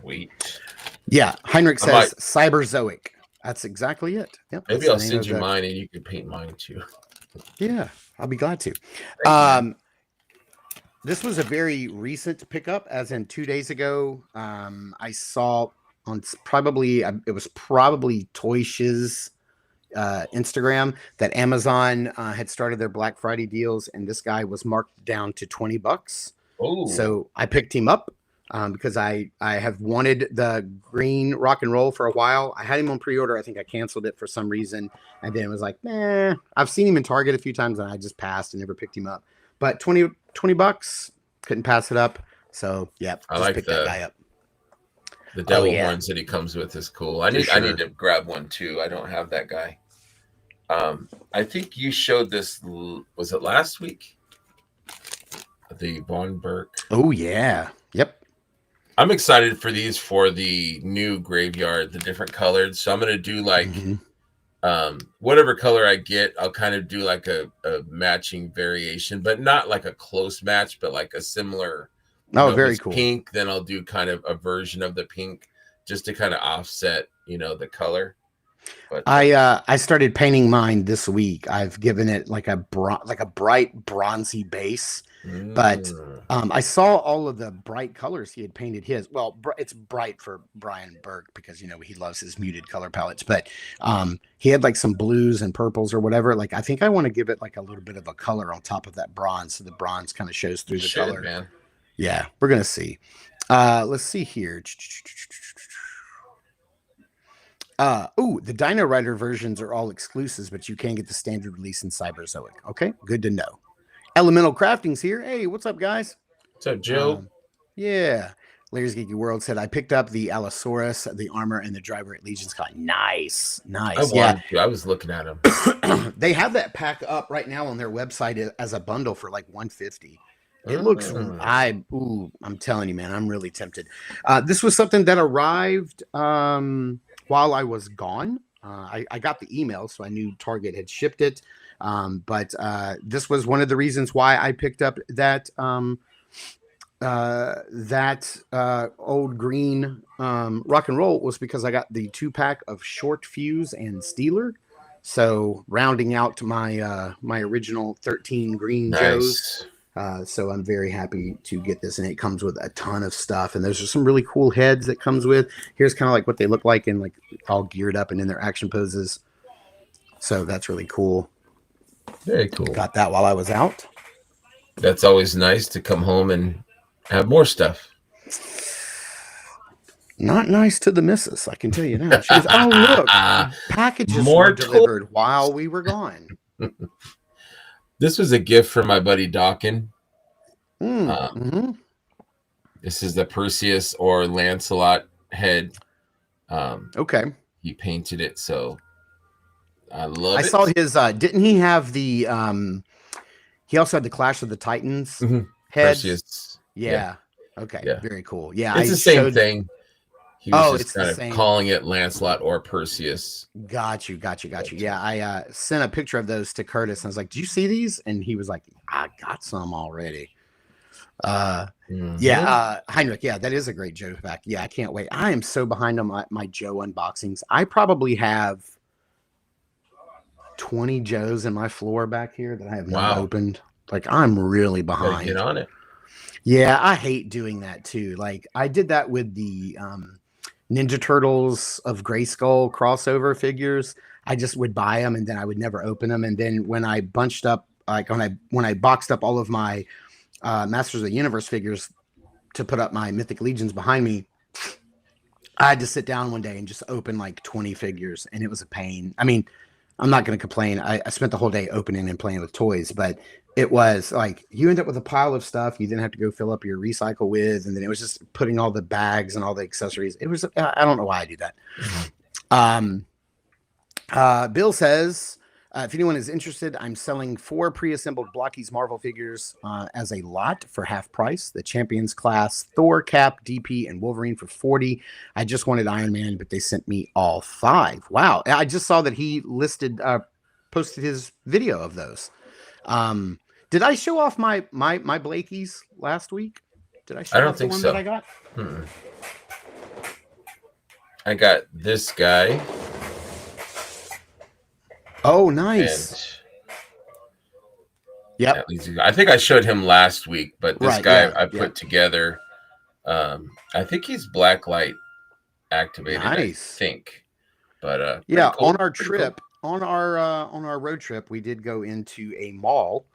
Sweet. Yeah. Heinrich says Cyberzoic. That's exactly it. Yep. Maybe I'll send you mine and you can paint mine too. Yeah, I'll be glad to. This was a very recent pickup, as in 2 days ago. I saw on it was probably Toy Shiz Instagram that Amazon had started their Black Friday deals, and this guy was marked down to $20. Oh, so I picked him up because I have wanted the green rock and roll for a while. I had him on pre-order. I think I canceled it for some reason, and then it was like, nah. I've seen him in Target a few times, and I just passed and never picked him up. But $20 couldn't pass it up. So yeah, I like picked that guy up. The devil horns that he comes with is cool. I need to grab one too. I don't have that guy. I think you showed this. Was it last week? The Von Burke. Oh yeah. Yep. I'm excited for these for the new graveyard, the different colored. So I'm gonna do like whatever color I get, I'll kind of do like a matching variation, but not like a close match, but like a similar. Oh, very cool. Pink, then I'll do kind of a version of the pink just to kind of offset, the color. But I started painting mine this week. I've given it like a bright bronzy base, but I saw all of the bright colors he had painted his. Well, it's bright for Brian Burke because he loves his muted color palettes. But he had like some blues and purples or whatever. Like I think I want to give it like a little bit of a color on top of that bronze, so the bronze kind of shows through the color. Man. Yeah, we're gonna see. Let's see here. The Dino Rider versions are all exclusives, but you can get the standard release in Cyberzoic. Okay, good to know. Elemental Crafting's here. Hey, what's up, guys? What's up, Joe? Yeah. Layers Geeky World said, I picked up the Allosaurus, the armor, and the driver at LegionsCon. Nice. I was looking at them. They have that pack up right now on their website as a bundle for like $150. It looks, I'm telling you, man, I'm really tempted. This was something that arrived while I was gone. I got the email, so I knew Target had shipped it. But this was one of the reasons why I picked up that old green rock and roll was because I got the 2-pack of Short Fuse and Steeler. So rounding out my my original 13 green Joes. So I'm very happy to get this, and it comes with a ton of stuff. And there's some really cool heads that comes with. Here's kind of like what they look like and like all geared up and in their action poses. So that's really cool. Very cool. Got that while I was out. That's always nice to come home and have more stuff. Not nice to the missus, I can tell you now. She goes, oh, look, packages were delivered while we were gone. This was a gift from my buddy Dawkin. This is the Perseus or Lancelot head. Okay. He painted it, so I love it. I saw his, didn't he have the, he also had the Clash of the Titans heads? Perseus. Yeah. Okay. Yeah. Very cool. Yeah. It's the same thing. He was just kind of calling it Lancelot or Perseus. Got you. Yeah, I sent a picture of those to Curtis, and I was like, "Do you see these?" And he was like, "I got some already." Yeah, Heinrich. Yeah, that is a great Joe pack. Yeah, I can't wait. I am so behind on my Joe unboxings. I probably have 20 Joes in my floor back here that I have not opened. Like I'm really behind. Get on it. Yeah, I hate doing that too. Like I did that with the Ninja Turtles of Grayskull crossover figures. I just would buy them and then I would never open them. And then when I bunched up, like when I boxed up all of my Masters of the Universe figures to put up my Mythic Legions behind me, I had to sit down one day and just open like 20 figures, and it was a pain. I mean, I'm not going to complain. I spent the whole day opening and playing with toys, but it was like you end up with a pile of stuff you then have to go fill up your recycle with, and then it was just putting all the bags and all the accessories. It was, I don't know why I do that. Bill says, if anyone is interested, I'm selling 4 pre-assembled Blockies Marvel figures as a lot for half price. The Champions class, Thor, Cap, DP, and Wolverine for $40. I just wanted Iron Man, but they sent me all 5. Wow. I just saw that he posted his video of those. Did I show off my Blakies last week? Did I show off the one that I got? I got this guy. Oh, nice. Yep. I think I showed him last week, but this guy I put together. I think he's blacklight activated. Nice. I think. But yeah, cool. On our trip, on our road trip, we did go into a mall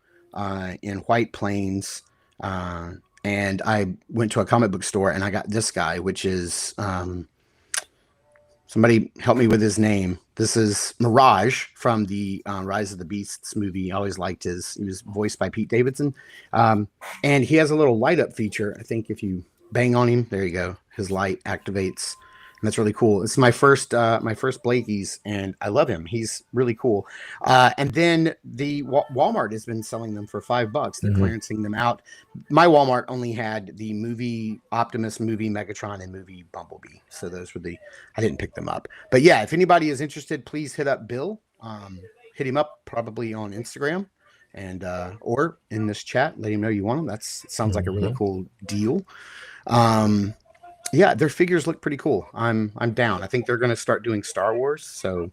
in White Plains, and I went to a comic book store and I got this guy, which is somebody help me with his name. This is Mirage from the Rise of the Beasts movie. I always liked he was voiced by Pete Davidson. And he has a little light up feature. I think if you bang on him, there you go. His light activates. That's really cool. It's my first Blakey's, and I love him. He's really cool. And then the Walmart has been selling them for $5. They're clearancing them out. My Walmart only had the movie Optimus, movie Megatron, and movie Bumblebee. So those were I didn't pick them up. But yeah, if anybody is interested, please hit up Bill. Hit him up probably on Instagram and or in this chat. Let him know you want them. Sounds like a really cool deal. Yeah, their figures look pretty cool. I'm down. I think they're going to start doing Star Wars, so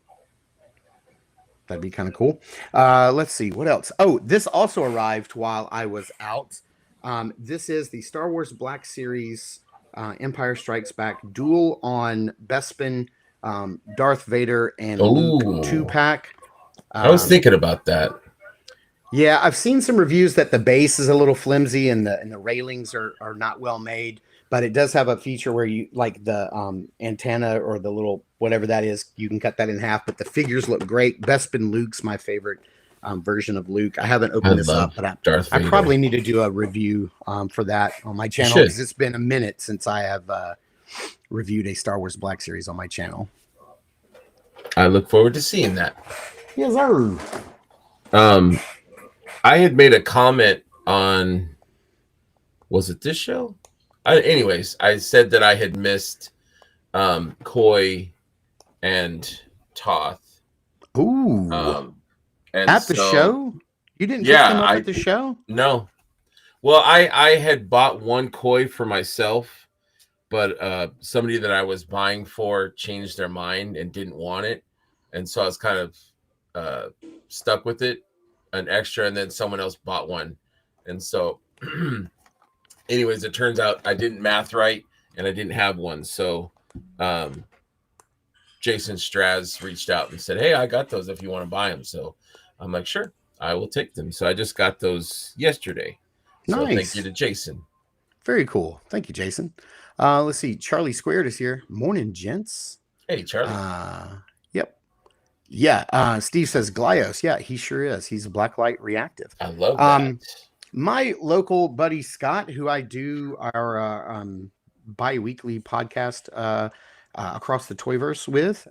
that'd be kind of cool. Let's see what else. Oh, this also arrived while I was out. This is the Star Wars Black Series Empire Strikes Back duel on Bespin, Darth Vader, and Luke 2-pack. I was thinking about that. Yeah, I've seen some reviews that the base is a little flimsy and the railings are not well made. But it does have a feature where you like the antenna or the little whatever that is. You can cut that in half. But the figures look great. Bespin Luke's my favorite version of Luke. I haven't opened this up, but I probably need to do a review for that on my channel because it's been a minute since I have reviewed a Star Wars Black Series on my channel. I look forward to seeing that. Yes, sir. I had made a comment on, was it this show? Anyways, I said that I had missed Koi and Toth. Ooh. And at the show? You didn't pick them up at the show? No. Well, I had bought one Koi for myself, but somebody that I was buying for changed their mind and didn't want it. And so I was kind of stuck with it, an extra, and then someone else bought one. And so... Anyways, it turns out I didn't math right and I didn't have one. So Jason Straz reached out and said, hey, I got those if you want to buy them. So I'm like, sure, I will take them. So I just got those yesterday. So nice. Thank you to Jason. Very cool. Thank you, Jason. Let's see. Charlie Squared is here. Morning, gents. Hey, Charlie. Yep. Yeah. Steve says Glyos. Yeah, he sure is. He's a blacklight reactive. I love that. My local buddy Scott, who I do our bi-weekly podcast across the Toyverse with,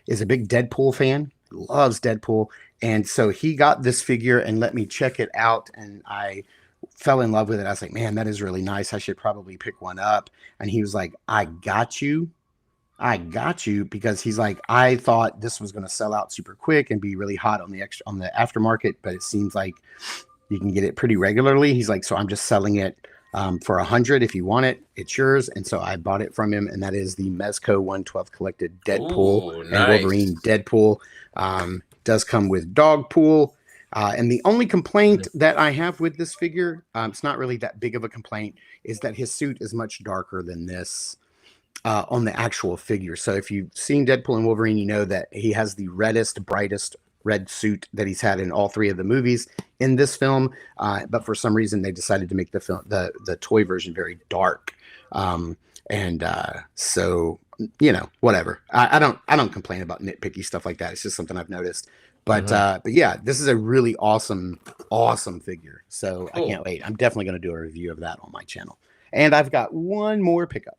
is a big Deadpool fan, loves Deadpool. And so he got this figure and let me check it out. And I fell in love with it. I was like, man, that is really nice. I should probably pick one up. And he was like, I got you, because he's like, I thought this was going to sell out super quick and be really hot on the aftermarket, but it seems like you can get it pretty regularly. He's like, so I'm just selling it for $100. If you want it, it's yours. And so I bought it from him, and that is the Mezco 112 collected Deadpool and Wolverine Deadpool. Does come with Dogpool. And the only complaint that I have with this figure, it's not really that big of a complaint, is that his suit is much darker than this on the actual figure. So if you've seen Deadpool and Wolverine, you know that he has the reddest, brightest red suit that he's had in all three of the movies in this film, but for some reason they decided to make the film the toy version very dark, so whatever. I don't complain about nitpicky stuff like that. It's just something I've noticed. But yeah, this is a really awesome figure. So cool. I can't wait. I'm definitely going to do a review of that on my channel. And I've got one more pickup.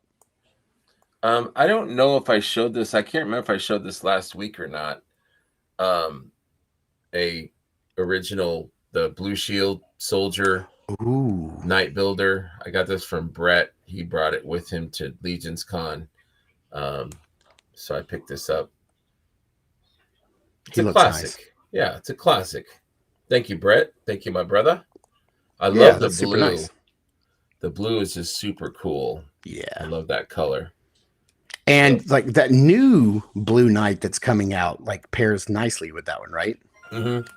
I don't know if I showed this. I can't remember if I showed this last week or not. A original, the Blue Shield Soldier Night Builder. I got this from Brett. He brought it with him to LegionsCon. So I picked this up. It's a classic. Nice. Yeah, it's a classic. Thank you, Brett. Thank you, my brother. I love the blue. Nice. The blue is just super cool. Yeah. I love that color. And like that new Blue Knight that's coming out, like pairs nicely with that one, right? Mm-hmm.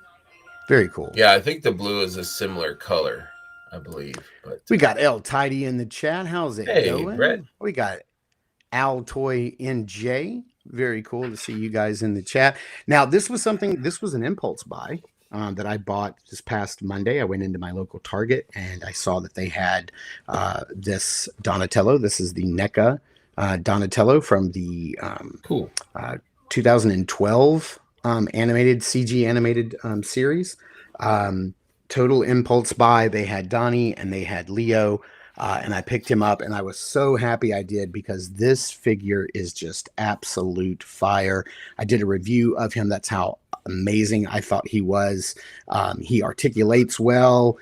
Very cool. Yeah, I think the blue is a similar color, I believe. But we got L Tidy in the chat. How's it going? Brett. We got Al Toy NJ. Very cool to see you guys in the chat. Now, this was an impulse buy that I bought this past Monday. I went into my local Target and I saw that they had this Donatello. This is the NECA Donatello from the 2012 CG animated series. Total impulse buy. They had Donnie and they had Leo. And I picked him up, and I was so happy I did, because this figure is just absolute fire. I did a review of him. That's how amazing I thought he was. He articulates well.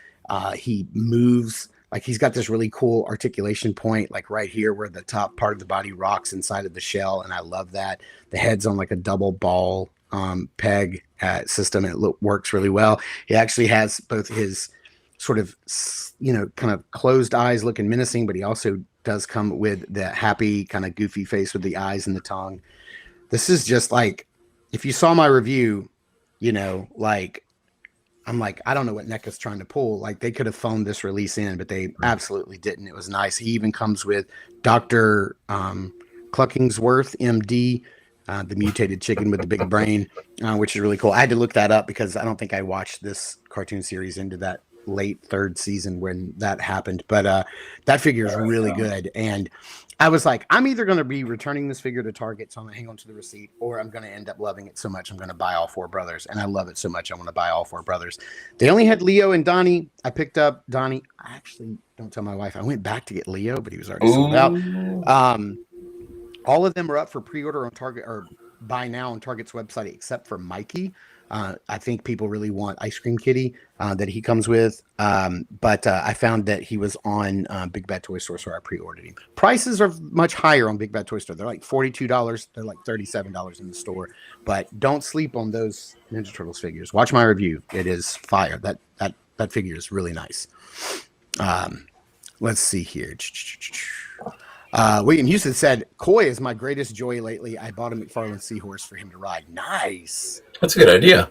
He moves. Like, he's got this really cool articulation point, like right here where the top part of the body rocks inside of the shell, and I love that. The head's on like a double ball peg system. It works really well. He actually has both his sort of, kind of closed eyes looking menacing, but he also does come with the happy kind of goofy face with the eyes and the tongue. This is just like, if you saw my review, like, I'm like, I don't know what NECA's trying to pull. Like, they could have phoned this release in, but they absolutely didn't. It was nice. He even comes with Dr. Cluckingsworth, MD, the mutated chicken with the big brain, which is really cool. I had to look that up because I don't think I watched this cartoon series into that late third season when that happened. But that figure is really good. And I was like, I'm either going to be returning this figure to Target, so I'm going to hang on to the receipt, or I'm going to end up loving it so much I'm going to buy all four brothers. And I love it so much I want to buy all four brothers. They only had Leo and Donnie. I picked up Donnie. I actually, don't tell my wife, I went back to get Leo, but he was already sold out. All of them are up for pre-order on Target, or buy now on Target's website, except for Mikey. I think people really want Ice Cream Kitty that he comes with. But I found that he was on Big Bad Toy Store, so I pre-ordered him. Prices are much higher on Big Bad Toy Store. They're like $42. They're like $37 in the store. But don't sleep on those Ninja Turtles figures. Watch my review. It is fire. That figure is really nice. Let's see here. William Houston said, Koi is my greatest joy lately. I bought a McFarlane Seahorse for him to ride. Nice. That's a good idea.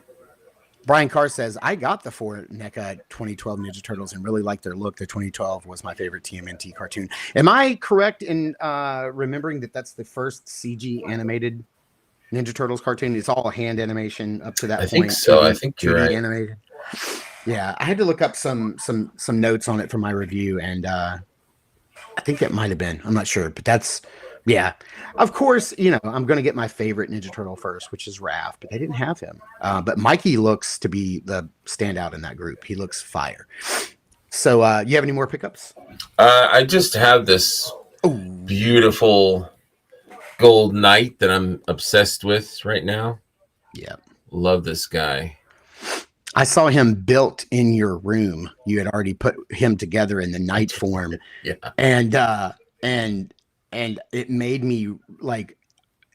Brian Carr says, I got the 4 NECA 2012 Ninja Turtles and really liked their look. The 2012 was my favorite TMNT cartoon. Am I correct in remembering that that's the first CG animated Ninja Turtles cartoon? It's all hand animation up to that point. I think so. I think you're right. Animated. Yeah, I had to look up some notes on it for my review, and I think that might have been. I'm not sure, but that's, yeah. Of course, I'm going to get my favorite Ninja Turtle first, which is Raph, but they didn't have him. But Mikey looks to be the standout in that group. He looks fire. So you have any more pickups? I just have this beautiful gold knight that I'm obsessed with right now. Yeah. Love this guy. I saw him built in your room. You had already put him together in the knight form. Yeah. And it made me like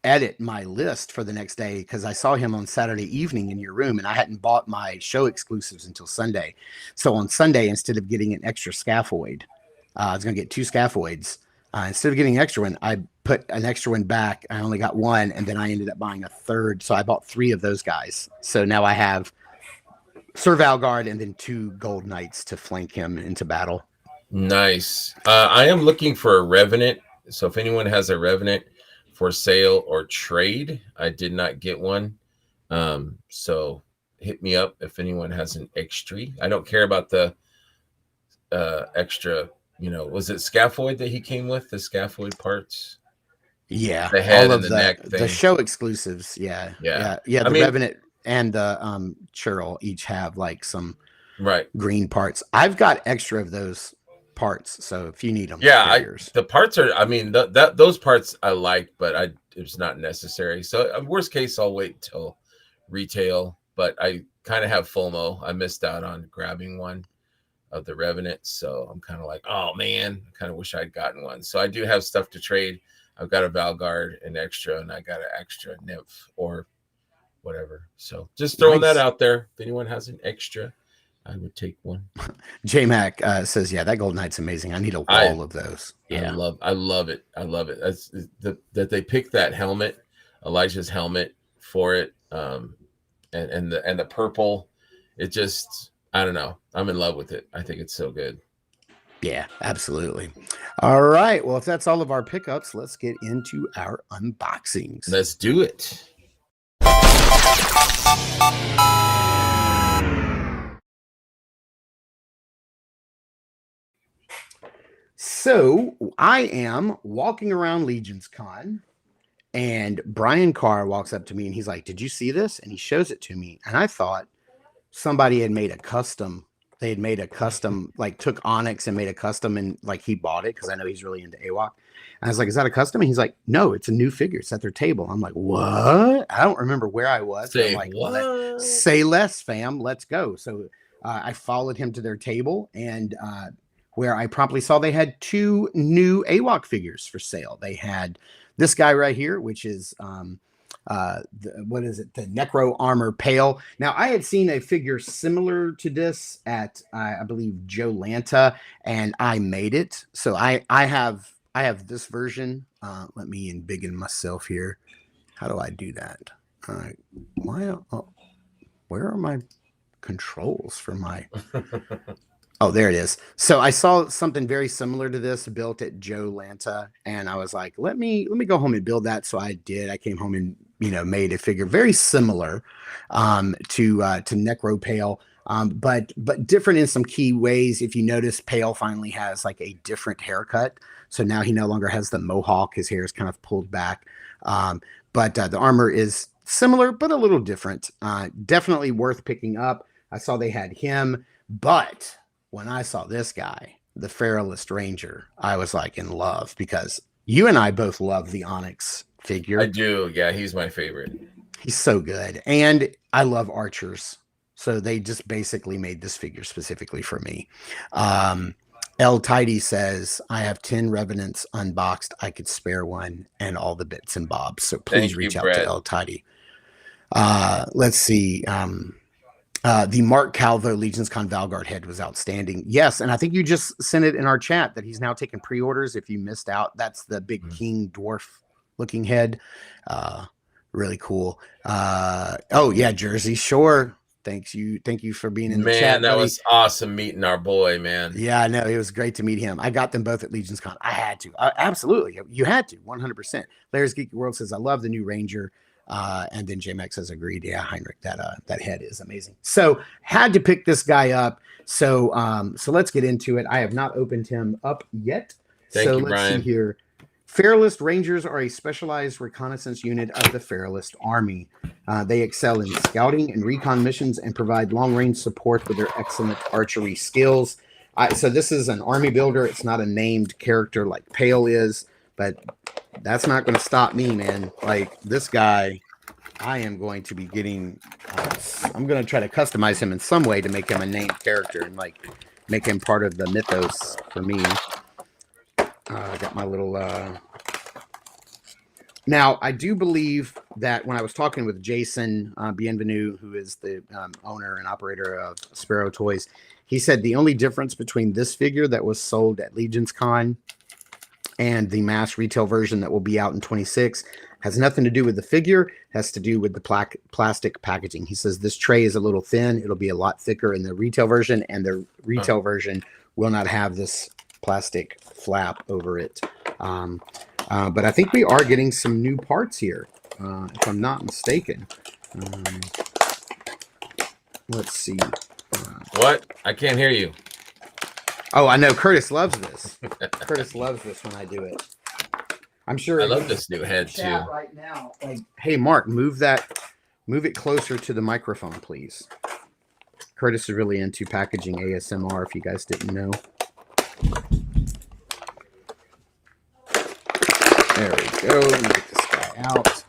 edit my list for the next day, because I saw him on Saturday evening in your room, and I hadn't bought my show exclusives until Sunday. So on Sunday, instead of getting an extra scaphoid, I was going to get 2 scaphoids. Instead of getting an extra one, I put an extra one back. I only got 1, and then I ended up buying a 3rd. So I bought 3 of those guys. So now I have Sir Valgard and then 2 gold knights to flank him into battle. Nice. I am looking for a Revenant. So if anyone has a Revenant for sale or trade, I did not get one. So hit me up if anyone has an extra. I don't care about the extra, was it scaphoid that he came with? The scaphoid parts? Yeah. The head and the neck thing. The show exclusives. Yeah. Yeah. The Revenant and the Churl each have like some green parts. I've got extra of those parts, so if you need them, the parts are, those parts I like, but it's not necessary. So worst case, I'll wait till retail, but I kind of have FOMO. I missed out on grabbing one of the Revenant, so I'm kind of like, oh man, I kind of wish I'd gotten one. So I do have stuff to trade. I've got a Valgard, an extra, and I got an extra nymph or whatever. So just throwing that out there. If anyone has an extra, I would take one. J-Mac says, yeah, that gold knight's amazing. I need a wall of those. Yeah. I love it. That's that they picked that helmet, Elijah's helmet, for it. And the purple. It just, I don't know. I'm in love with it. I think it's so good. Yeah, absolutely. All right. Well, if that's all of our pickups, let's get into our unboxings. Let's do it. So I am walking around LegionsCon, and Brian Carr walks up to me and he's like, did you see this? And he shows it to me. And I thought somebody had made a custom they had made a custom, like took Onyx and made a custom, and like he bought it because I know he's really into AWOK. And I was like, "Is that a custom?" And he's like, "No, it's a new figure. It's at their table." I'm like, "What?" I don't remember where I was. Say I'm like, what? Say less, fam. Let's go. So I followed him to their table, and where I promptly saw they had 2 new AWOK figures for sale. They had this guy right here, which is what is it? The Necro Armor Pale. Now, I had seen a figure similar to this at I believe Joe Lanta, and I made it. So I have this version. Let me embiggen myself here. How do I do that? Where are my controls for my? Oh, there it is. So I saw something very similar to this built at Joe Lanta, and I was like, let me go home and build that. So I did. I came home and made a figure very similar to Necro Pale, but different in some key ways. If you notice, Pale finally has like a different haircut. So now he no longer has the mohawk. His hair is kind of pulled back. But the armor is similar, but a little different. Definitely worth picking up. I saw they had him, but when I saw this guy, the Feralist Ranger, I was like in love, because you and I both love the Onyx figure. I do. Yeah, he's my favorite. He's so good. And I love archers. So they just basically made this figure specifically for me. L Tidy says, I have 10 Revenants unboxed. I could spare one and all the bits and bobs. So please reach out to L Tidy. Let's see. The Mark Calvo LegionsCon Valgard head was outstanding. Yes, and I think you just sent it in our chat that he's now taking pre-orders. If you missed out, that's the big king dwarf looking head. Really cool. Oh yeah, Jersey Shore. Thank you for being in the chat. Man, that was awesome meeting our boy, man. Yeah, I know. It was great to meet him. I got them both at LegionsCon. I had to. Absolutely. You had to, 100%. Larry's Geeky World says, I love the new Ranger. And then JMX has agreed. Yeah, Heinrich, that head is amazing. So had to pick this guy up. So let's get into it. I have not opened him up yet. Thank you, let's Brian. see here. Feralist Rangers are a specialized reconnaissance unit of the Feralist Army. They excel in scouting and recon missions and provide long-range support with their excellent archery skills. So this is an army builder. It's not a named character like Pale is, but that's not going to stop me, man. Like this guy, I am going to be getting, I'm going to try to customize him in some way to make him a named character and like make him part of the mythos for me. I got my little, now I do believe that when I was talking with Jason Bienvenu, who is the owner and operator of Sparrow Toys, he said the only difference between this figure that was sold at LegionsCon and the mass retail version that will be out in 26 has nothing to do with the figure, has to do with the plastic packaging. He says this tray is a little thin. It'll be a lot thicker in the retail version, and the retail version will not have this plastic flap over it. But I think we are getting some new parts here, if I'm not mistaken. Let's see. What? I can't hear you. Oh, I know. Curtis loves this. Curtis loves this when I do it. I'm sure. I love this new head too. Right now, like, hey, Mark, move it closer to the microphone, please. Curtis is really into packaging ASMR, if you guys didn't know. There we go. Let me get this guy out.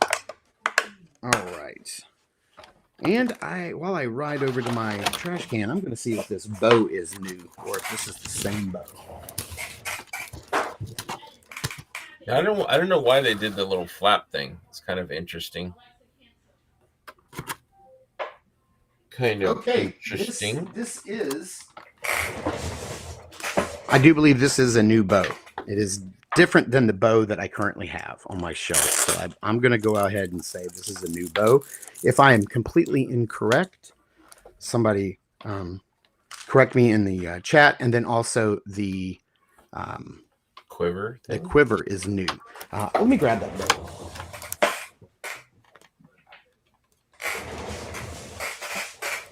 All right. And while I ride over to my trash can, I'm going to see if this bow is new or if this is the same bow. I don't know why they did the little flap thing. It's kind of interesting. Interesting. This is. I do believe this is a new bow. It is different than the bow that I currently have on my shelf. So I'm going to go ahead and say this is a new bow. If I am completely incorrect, somebody correct me in the chat. And then also the quiver. The quiver is new. Let me grab that bow.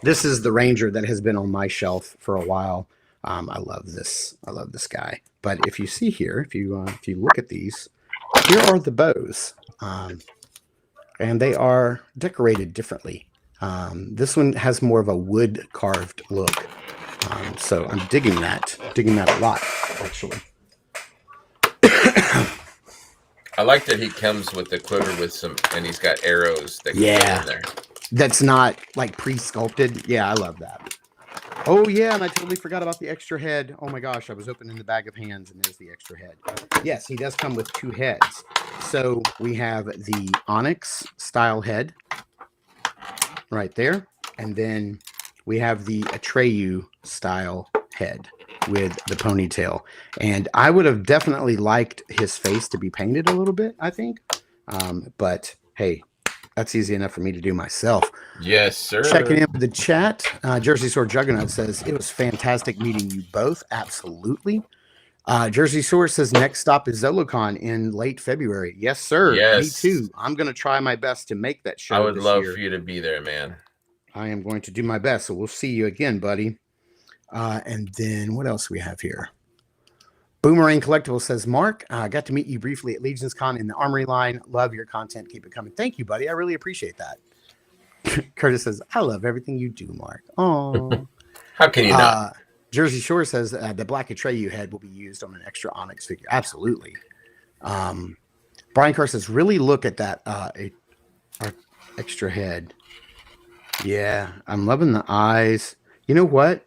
This is the Ranger that has been on my shelf for a while. I love this. I love this guy. But if you see here, if you look at these, here are the bows, and they are decorated differently. This one has more of a wood carved look. So I'm digging that a lot, actually. I like that he comes with the quiver with some, and he's got arrows that go in there. That's not like pre-sculpted. Yeah, I love that. Oh yeah, and I totally forgot about the extra head. Oh my gosh, I was opening the bag of hands and there's the extra head. Yes, he does come with 2 heads. So we have the Onyx style head right there, and then we have the Atreyu style head with the ponytail. And I would have definitely liked his face to be painted a little bit, I think. But hey, that's easy enough for me to do myself. Yes, sir. Checking in with the chat. Jersey Sword Juggernaut says, it was fantastic meeting you both. Absolutely. Jersey Sword says, next stop is ZoloCon in late February. Yes, sir. Yes. Me too. I'm going to try my best to make that show. I would love for you to be there, man. I am going to do my best. So we'll see you again, buddy. And then what else we have here? Boomerang Collectible says, Mark, I got to meet you briefly at LegionsCon in the Armory line. Love your content. Keep it coming. Thank you, buddy. I really appreciate that. Curtis says, I love everything you do, Mark. Oh, how can you not? Jersey Shore says the Black Atreyu head will be used on an extra Onyx figure. Absolutely. Brian Carr says, really look at that extra head. Yeah, I'm loving the eyes. You know what?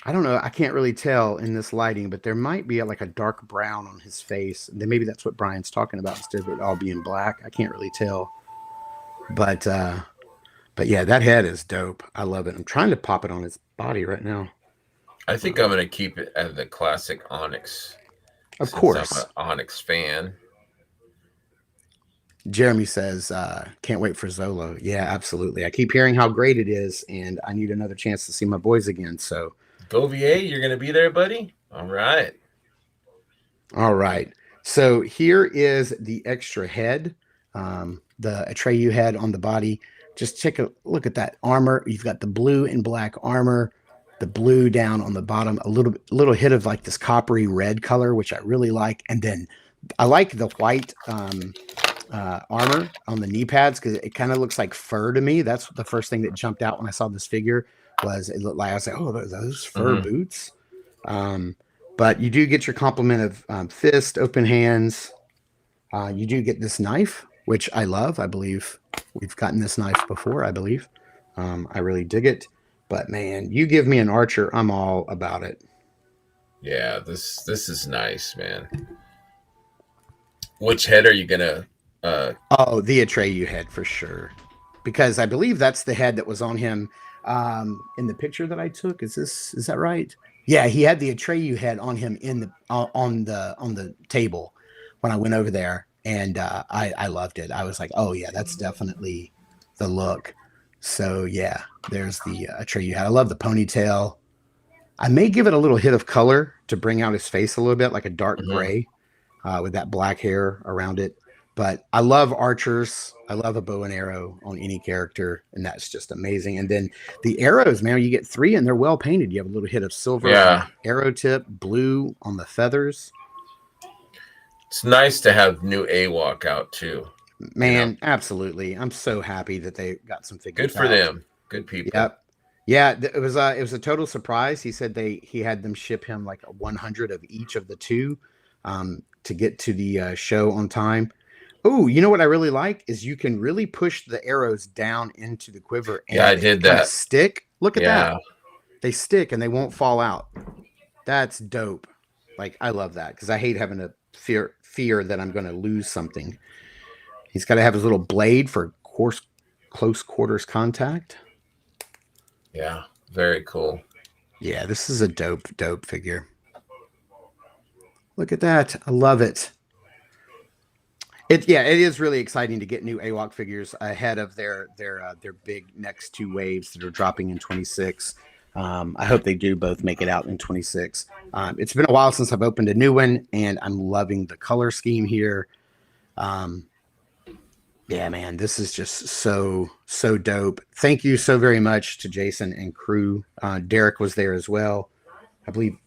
I don't know. I can't really tell in this lighting, but there might be like a dark brown on his face. And then maybe that's what Brian's talking about instead of it all being black. I can't really tell. But yeah, that head is dope. I love it. I'm trying to pop it on his body right now. I think I'm going to keep it as the classic Onyx. Of course. I'm an Onyx fan. Jeremy says, can't wait for Zolo. Yeah, absolutely. I keep hearing how great it is, and I need another chance to see my boys again. So, go VA, you're going to be there, buddy? All right. All right. So here is the extra head, the Atreyu head on the body. Just take a look at that armor. You've got the blue and black armor, the blue down on the bottom, a little hit of like this coppery red color, which I really like. And then I like the white armor on the knee pads because it kind of looks like fur to me. That's the first thing that jumped out when I saw this figure. Was it looked like I was like, oh, those fur boots. But you do get your complement of fist, open hands. You do get this knife, which I love. I believe we've gotten this knife before. I believe. I really dig it. But man, you give me an archer, I'm all about it. Yeah, this is nice, man. Which head are you gonna? Oh, the Atreyu head for sure, because I believe that's the head that was on him. In the picture that I took, is that right? Yeah, he had the Atreyu head on him on the table when I went over there, and I loved it. I was like, oh yeah, that's definitely the look. So yeah, there's the Atreyu head. I love the ponytail. I may give it a little hit of color to bring out his face a little bit, like a dark gray with that black hair around it. But I love archers. I love a bow and arrow on any character, and that's just amazing. And then the arrows, man, you get 3 and they're well painted. You have a little hit of silver on the arrow tip, blue on the feathers. It's nice to have new AWOK out too. Man, absolutely. I'm so happy that they got some figures. Good for them. Good people. Yep. Yeah, it was a total surprise. He said he had them ship him like 100 of each of the 2 to get to the show on time. Oh, you know what I really like is you can really push the arrows down into the quiver. And I did that. Stick. Look at that. They stick and they won't fall out. That's dope. Like, I love that because I hate having to fear that I'm going to lose something. He's got to have his little blade for close quarters contact. Yeah, very cool. Yeah, this is a dope figure. Look at that. I love it. It is really exciting to get new AWOK figures ahead of their big next 2 waves that are dropping in 26. I hope they do both make it out in 26. It's been a while since I've opened a new one, and I'm loving the color scheme here. Yeah, man, this is just so dope. Thank you so very much to Jason and crew. Derek was there as well. I believe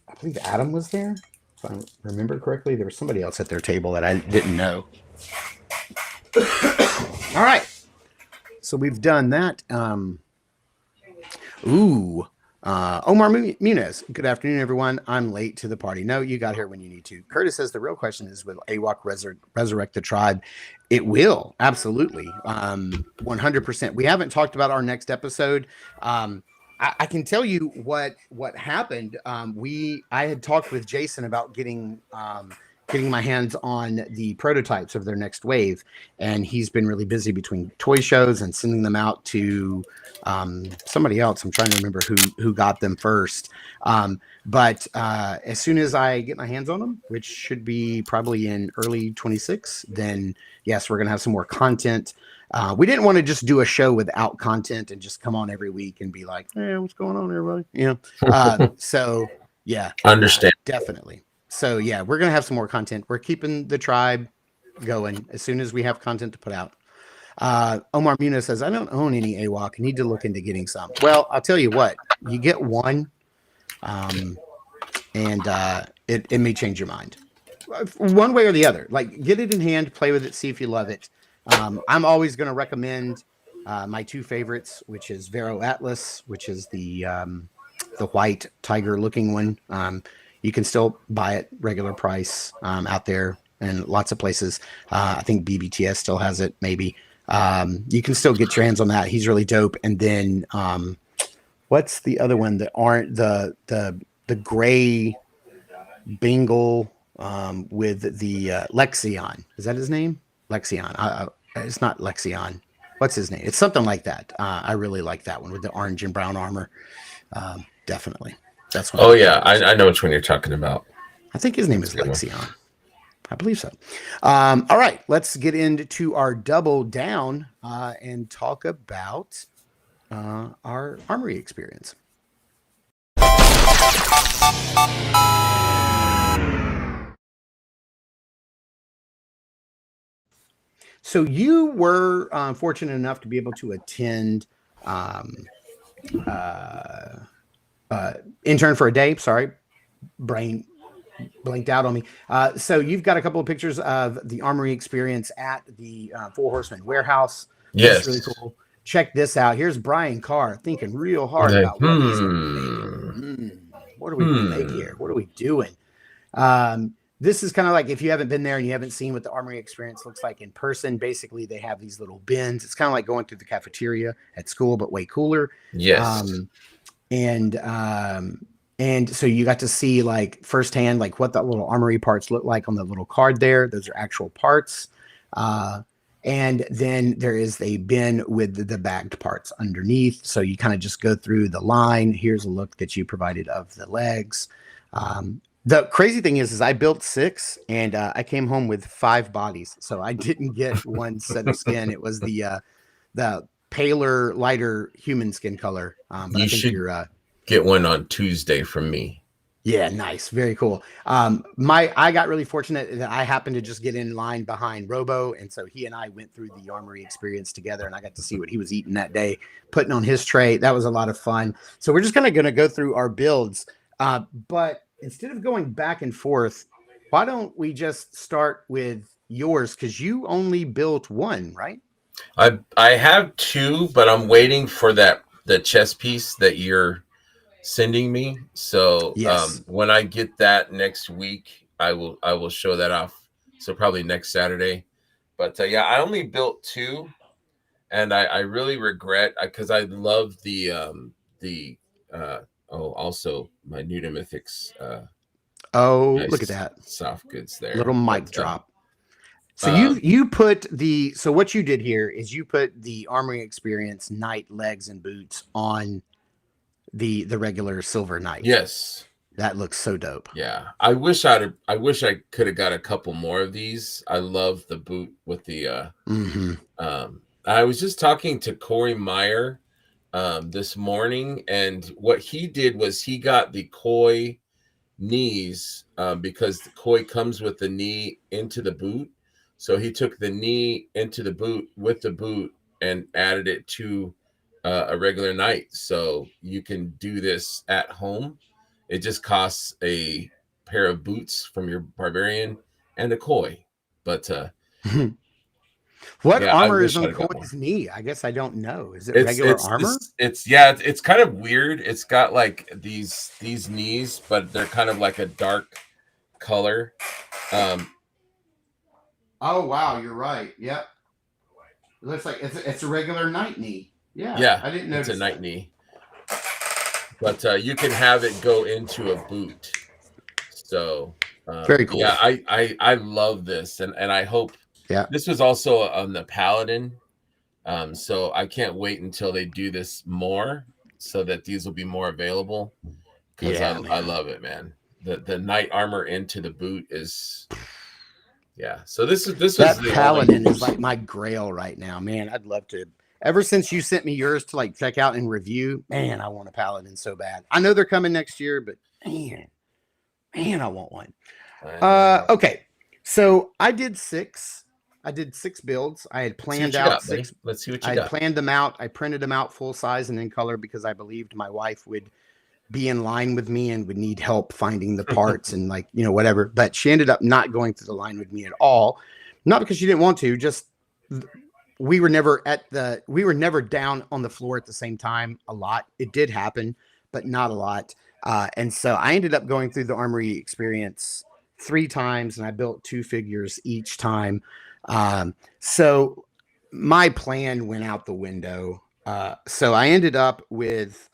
Adam was there. If I remember correctly, there was somebody else at their table that I didn't know. All right. So we've done that. Omar Muniz, good afternoon, everyone. I'm late to the party. No, you got here when you need to. Curtis says the real question is, will AWOK resurrect the tribe? It will, absolutely, 100%. We haven't talked about our next episode. I can tell you what happened. I had talked with Jason about getting my hands on the prototypes of their next wave, and he's been really busy between toy shows and sending them out to somebody else. I'm trying to remember who got them first. But as soon as I get my hands on them, which should be probably in early 26, then yes, we're going to have some more content. We didn't want to just do a show without content and just come on every week and be like, hey, what's going on, everybody? You know? So yeah, understand. Definitely. So yeah, we're going to have some more content. We're keeping the tribe going as soon as we have content to put out. Omar Muniz says, I don't own any AWOK. I need to look into getting some. Well, I'll tell you what, you get one, and it may change your mind. One way or the other. Like, get it in hand, play with it, see if you love it. I'm always going to recommend my two favorites, which is Vero Atlas, which is the white tiger-looking one. You can still buy it regular price out there in lots of places. I think BBTS still has it, maybe. You can still get your hands on that. He's really dope. And then what's the other one that aren't the gray Bengal with the Lexion? Is that his name? Lexion. It's not Lexion. What's his name? It's something like that. I really like that one with the orange and brown armor. Definitely. That's what. Oh yeah, I know which one you're talking about. I think his name is Lexion. I believe so. All right, let's get into our double down and talk about our armory experience. So you were fortunate enough to be able to attend Intern for a Day. Sorry, brain blinked out on me. So you've got a couple of pictures of the armory experience at the Four Horsemen warehouse. Yes, that's really cool. Check this out. Here's Brian Carr thinking real hard about what he's making. What do we make here? What are we doing? This is kind of like, if you haven't been there and you haven't seen what the armory experience looks like in person, basically they have these little bins. It's kind of like going through the cafeteria at school, but way cooler. Yes. And so you got to see like firsthand, like what that little armory parts look like on the little card there. Those are actual parts. And then there is a bin with the bagged parts underneath. So you kind of just go through the line. Here's a look that you provided of the legs. The crazy thing is I built 6 and I came home with 5 bodies. So I didn't get one set of skin. It was the paler, lighter human skin color. But you should get one on Tuesday from me. Yeah, nice. Very cool. I got really fortunate that I happened to just get in line behind Robo. And so he and I went through the armory experience together and I got to see what he was eating that day, putting on his tray. That was a lot of fun. So we're just kind of going to go through our builds. But instead of going back and forth, why don't we just start with yours? Because you only built 1, right? I have 2, but I'm waiting for the chess piece that you're sending me. So yes. When I get that next week, I will show that off. So probably next Saturday. But yeah, I only built 2, and I really regret, because I love also my New to Mythics. Nice look at that soft goods there. Little mic drop. So you put so what you did here is you put the armory experience knight legs and boots on the regular silver knight. Yes, that looks so dope. Yeah, I wish I could have got a couple more of these. I love the boot with the I was just talking to Corey Meyer this morning, and what he did was he got the koi knees because the koi comes with the knee into the boot. So he took the knee into the boot with the boot and added it to a regular knight. So you can do this at home. It just costs a pair of boots from your barbarian and a koi. But What armor is on Coy's knee? I guess I don't know. Is it regular armor? It's kind of weird. It's got like these knees, but they're kind of like a dark color. Oh wow, you're right. Yep. It looks like it's a regular knight knee. Yeah. I didn't notice it's a knight knee. But you can have it go into a boot. So very cool. Yeah, I love this, and I hope. Yeah, this was also on the Paladin, so I can't wait until they do this more, so that these will be more available. Because I love it, man. The knight armor into the boot is, yeah. So this that Paladin is like my grail right now, man. I'd love to. Ever since you sent me yours to like check out and review, man, I want a Paladin so bad. I know they're coming next year, but man, I want one. Okay, so I did 6 builds. I had planned out 6. Let's see what you got. I planned them out. I printed them out full size and in color because I believed my wife would be in line with me and would need help finding the parts and like, whatever. But she ended up not going through the line with me at all. Not because she didn't want to, just we were never down on the floor at the same time a lot. It did happen, but not a lot. And so I ended up going through the Armory Experience 3 times, and I built 2 figures each time. So my plan went out the window. So I ended up with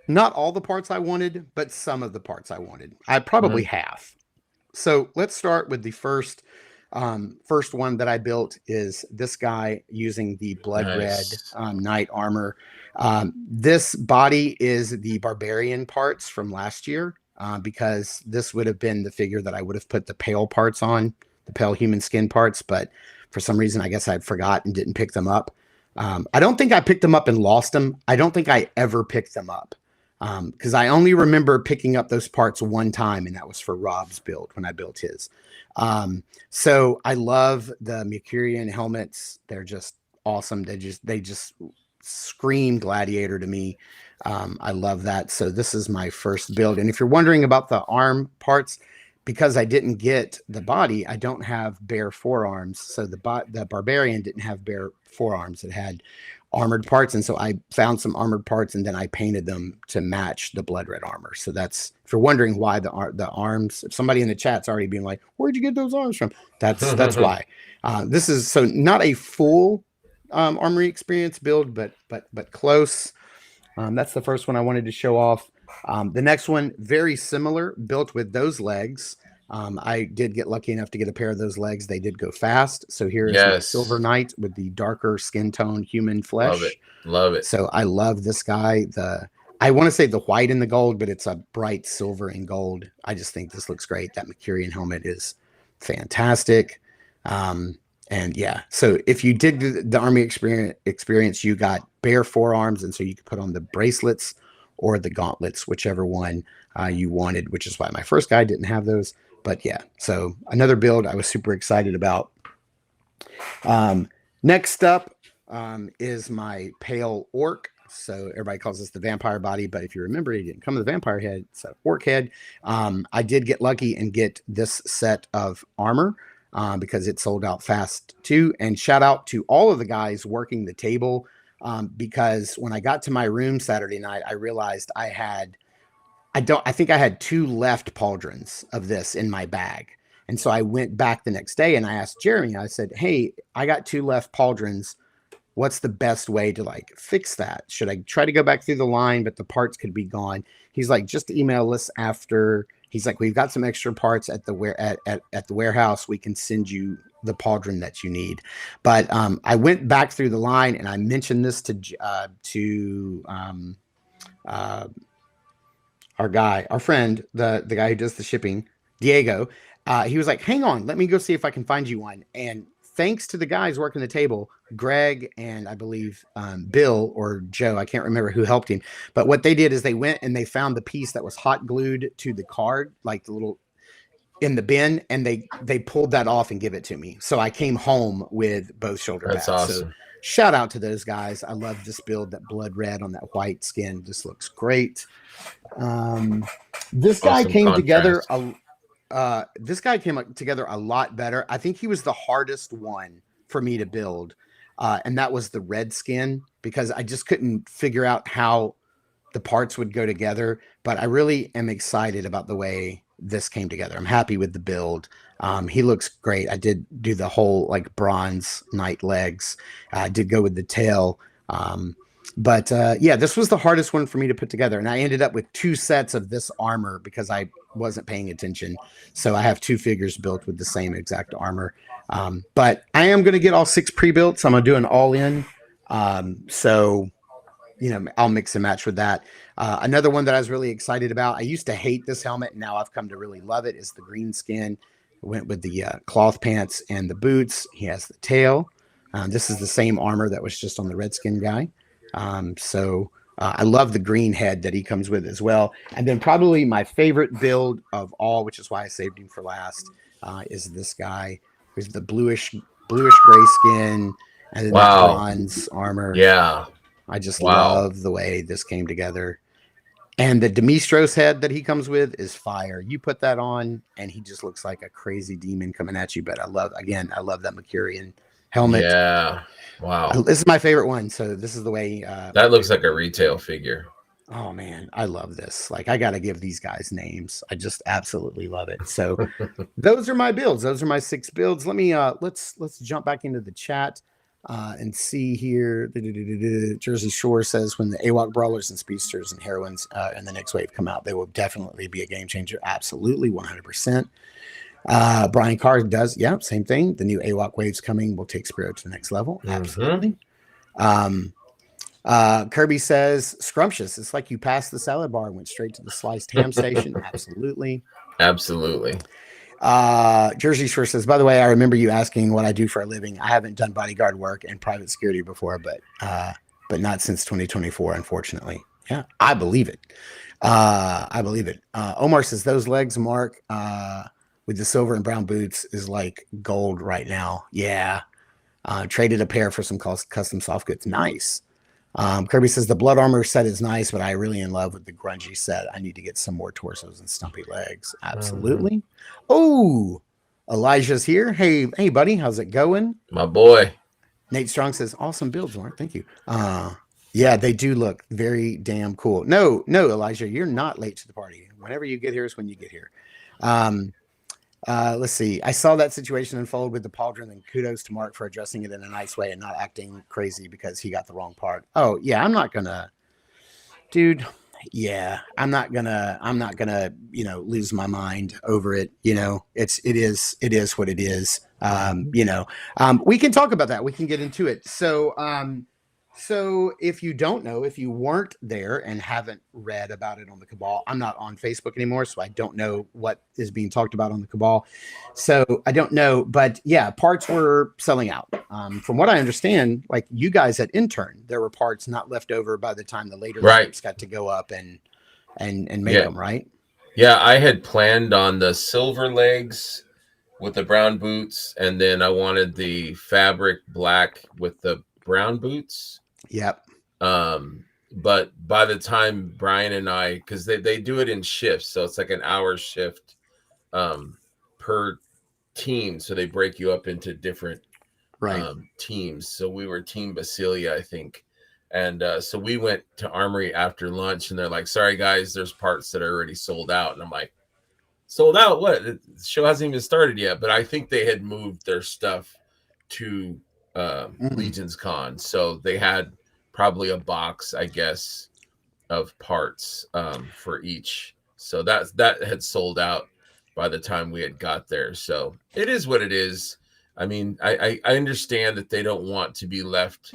not all the parts I wanted, but some of the parts I wanted. I probably half. So let's start with the first one that I built is this guy using the blood red knight armor. This body is the barbarian parts from last year, because this would have been the figure that I would have put the pale parts on, the pale human skin parts, but for some reason, I guess I forgot and didn't pick them up. I don't think I picked them up and lost them. I don't think I ever picked them up, because I only remember picking up those parts one time, and that was for Rob's build when I built his. So I love the Mercurian helmets. They're just awesome. They just scream gladiator to me. I love that. So this is my first build. And if you're wondering about the arm parts, because I didn't get the body, I don't have bare forearms. So the barbarian didn't have bare forearms. It had armored parts. And so I found some armored parts and then I painted them to match the blood red armor. So that's, if you're wondering why the arms, if somebody in the chat's already being like, where'd you get those arms from? That's why. This is so not a full Armory Experience build, but close. That's the first one I wanted to show off. The next one, very similar, built with those legs. I did get lucky enough to get a pair of those legs. They did go fast. So here is my Silver Knight with the darker skin tone human flesh. Love it. So I love this guy. I want to say the white and the gold, but it's a bright silver and gold. I just think this looks great. That Mercurian helmet is fantastic. And yeah, so if you did the Army experience, you got bare forearms, and so you could put on the bracelets or the gauntlets, whichever one you wanted, which is why my first guy didn't have those. But yeah, so another build I was super excited about. Next up is my pale orc. So everybody calls this the vampire body, but if you remember, it didn't come with the vampire head. It's an orc head. I did get lucky and get this set of armor because it sold out fast too. And shout out to all of the guys working the table, because when I got to my room Saturday night, I realized I think I had 2 left pauldrons of this in my bag. And so I went back the next day and I asked Jeremy, I said, hey, I got 2 left pauldrons. What's the best way to like fix that? Should I try to go back through the line, but the parts could be gone? He's like, just email us after. He's like, we've got some extra parts at the warehouse. We can send you the pauldron that you need. But I went back through the line and I mentioned this to our friend, the guy who does the shipping, Diego. He was like, hang on, let me go see if I can find you one. And thanks to the guys working the table, Greg and I believe Bill or Joe, I can't remember who helped him, but what they did is they went and they found the piece that was hot glued to the card, like the little in the bin, and they pulled that off and give it to me. So I came home with both shoulder pads. That's awesome. So shout out to those guys. I love this build. That blood red on that white skin just looks great. This guy came together. this guy came together a lot better. I think he was the hardest one for me to build. And that was the red skin, because I just couldn't figure out how the parts would go together. But I really am excited about the way this came together. I'm happy with the build. He looks great. I did do the whole like bronze knight legs. I did go with the tail. But yeah, this was the hardest one for me to put together. And I ended up with 2 sets of this armor because I wasn't paying attention. So I have 2 figures built with the same exact armor. But I am going to get all 6 pre-built. So I'm going to do an all-in. So, you know, I'll mix and match with that. Another one that I was really excited about, I used to hate this helmet, and now I've come to really love it, is the green skin. Went with the cloth pants and the boots. He has the tail. This is the same armor that was just on the red skin guy. I love the green head that he comes with as well. And then probably my favorite build of all, which is why I saved him for last, is this guy who's the bluish gray skin and then the bronze armor. Yeah. I just love the way this came together. And the Demistros head that he comes with is fire. You put that on and he just looks like a crazy demon coming at you. But I love that Mercurian helmet. Yeah. Wow. This is my favorite one. So this is the way. That looks like a retail figure. Oh man, I love this. Like, I got to give these guys names. I just absolutely love it. So those are my builds. Those are my 6 builds. Let me, let's jump back into the chat. And see here. Jersey Shore says, when the AWOK brawlers and speedsters and heroines in the next wave come out, they will definitely be a game changer. Absolutely, 100%. Brian Carr does, yeah, same thing. The new AWOK waves coming will take Spiro to the next level. Absolutely. Kirby says, scrumptious. It's like you passed the salad bar and went straight to the sliced ham station. Absolutely. Absolutely. Jersey Shore says, by the way, I remember you asking what I do for a living. I haven't done bodyguard work and private security before, but not since 2024, unfortunately. Yeah, I believe it. I believe it. Omar says, those legs, Mark, with the silver and brown boots is like gold right now. Yeah. Traded a pair for some custom soft goods. Nice. Kirby says, the blood armor set is nice, but I really in love with the grungy set. I need to get some more torsos and stumpy legs. Absolutely. Oh, Elijah's here. Hey, buddy. How's it going? My boy. Nate Strong says, awesome builds, Mark. Thank you. Yeah, they do look very damn cool. No, Elijah, you're not late to the party. Whenever you get here is when you get here. Let's see. I saw that situation unfold with the pauldron, and kudos to Mark for addressing it in a nice way and not acting crazy because he got the wrong part. Oh yeah, I'm not gonna, lose my mind over it. You know, it is what it is. We can talk about that. We can get into it. So if you don't know, if you weren't there and haven't read about it on the Cabal, I'm not on Facebook anymore, so I don't know what is being talked about on the Cabal. So I don't know, but yeah, parts were selling out. From what I understand, like you guys at Intern, there were parts not left over by the time the later groups got to go up and make them, right? Yeah, I had planned on the silver legs with the brown boots, and then I wanted the fabric black with the brown boots. Yep. But by the time Brian and I, because they do it in shifts, so it's like an hour shift per team, so they break you up into different teams. So we were Team Basilia, I think, and so we went to Armory after lunch, and they're like, "Sorry guys, there's parts that are already sold out," and I'm like, "Sold out? What? The show hasn't even started yet." But I think they had moved their stuff to LegionsCon, so they had probably a box, I guess, of parts for each. So that had sold out by the time we had got there. So it is what it is. I mean, I understand that they don't want to be left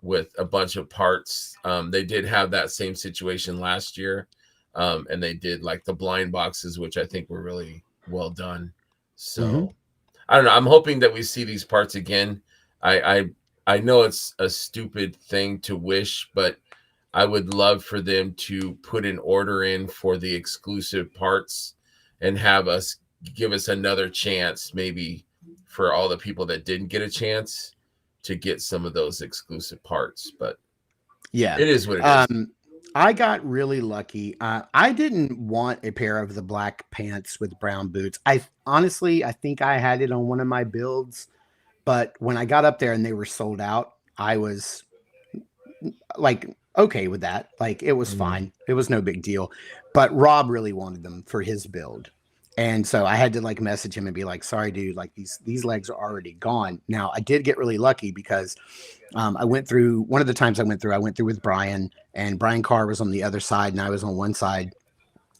with a bunch of parts. They did have that same situation last year, and they did like the blind boxes, which I think were really well done. So I don't know. I'm hoping that we see these parts again. I know it's a stupid thing to wish, but I would love for them to put an order in for the exclusive parts and give us another chance, maybe for all the people that didn't get a chance to get some of those exclusive parts. But yeah, it is what it is. I got really lucky. I didn't want a pair of the black pants with brown boots. I honestly, I think I had it on one of my builds, but when I got up there and they were sold out, I was like okay with that. Like it was fine. It was no big deal. But Rob really wanted them for his build. And so I had to like message him and be like, sorry, dude, like these legs are already gone. Now I did get really lucky because I went through one of the times I went through with Brian, and Brian Carr was on the other side and I was on one side.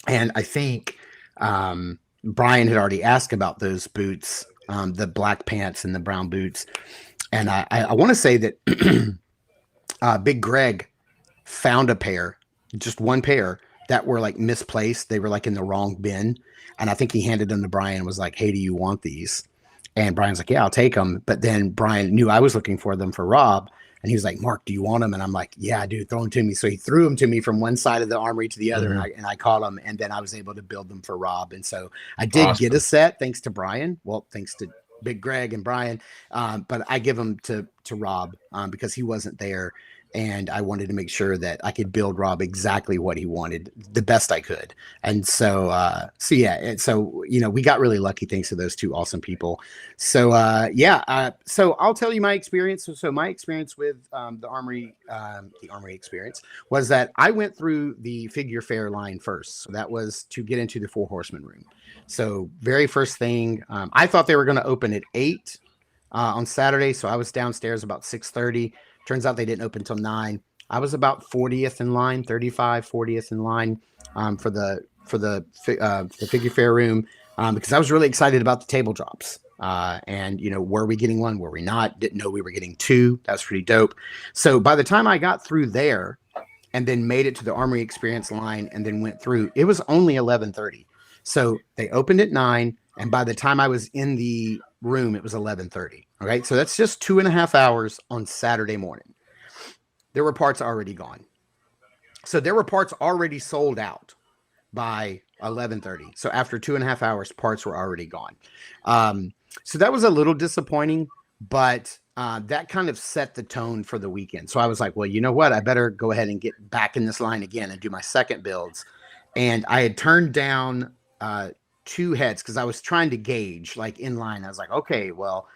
And I think Brian had already asked about those boots, the black pants and the brown boots. And I want to say that Big Greg found a pair, just one pair that were like misplaced. They were like in the wrong bin. And I think he handed them to Brian and was like, hey, do you want these? And Brian's like, yeah, I'll take them. But then Brian knew I was looking for them for Rob. And he was like, Mark, do you want them? And I'm like, yeah, dude, throw them to me. So he threw them to me from one side of the armory to the other. And I caught them. And then I was able to build them for Rob. And so I did get a set thanks to Brian. Well, thanks to Big Greg and Brian. But I give them to Rob because he wasn't there. And I wanted to make sure that I could build Rob exactly what he wanted, the best I could. And so, yeah. And so, you know, we got really lucky thanks to those two awesome people. So, so I'll tell you my experience. So my experience with the Armory Experience was that I went through the figure fair line first. So that was to get into the Four Horsemen room. So very first thing, I thought they were going to open at 8 on Saturday. So I was downstairs about 6:30. Turns out they didn't open until 9. I was about 40th in line, 40th in line for the figure fair room because I was really excited about the table drops. And, you know, were we getting one? Were we not? Didn't know we were getting 2. That's pretty dope. So by the time I got through there and then made it to the Armory Experience line and then went through, it was only 11:30. So they opened at 9. And by the time I was in the room, it was 11:30. All right. So that's just 2.5 hours on Saturday morning. There were parts already gone. So there were parts already sold out by 11:30. So after 2.5 hours, parts were already gone. So that was a little disappointing, but that kind of set the tone for the weekend. So I was like, well, you know what? I better go ahead and get back in this line again and do my second builds. And I had turned down 2 heads because I was trying to gauge like in line. I was like, okay, well,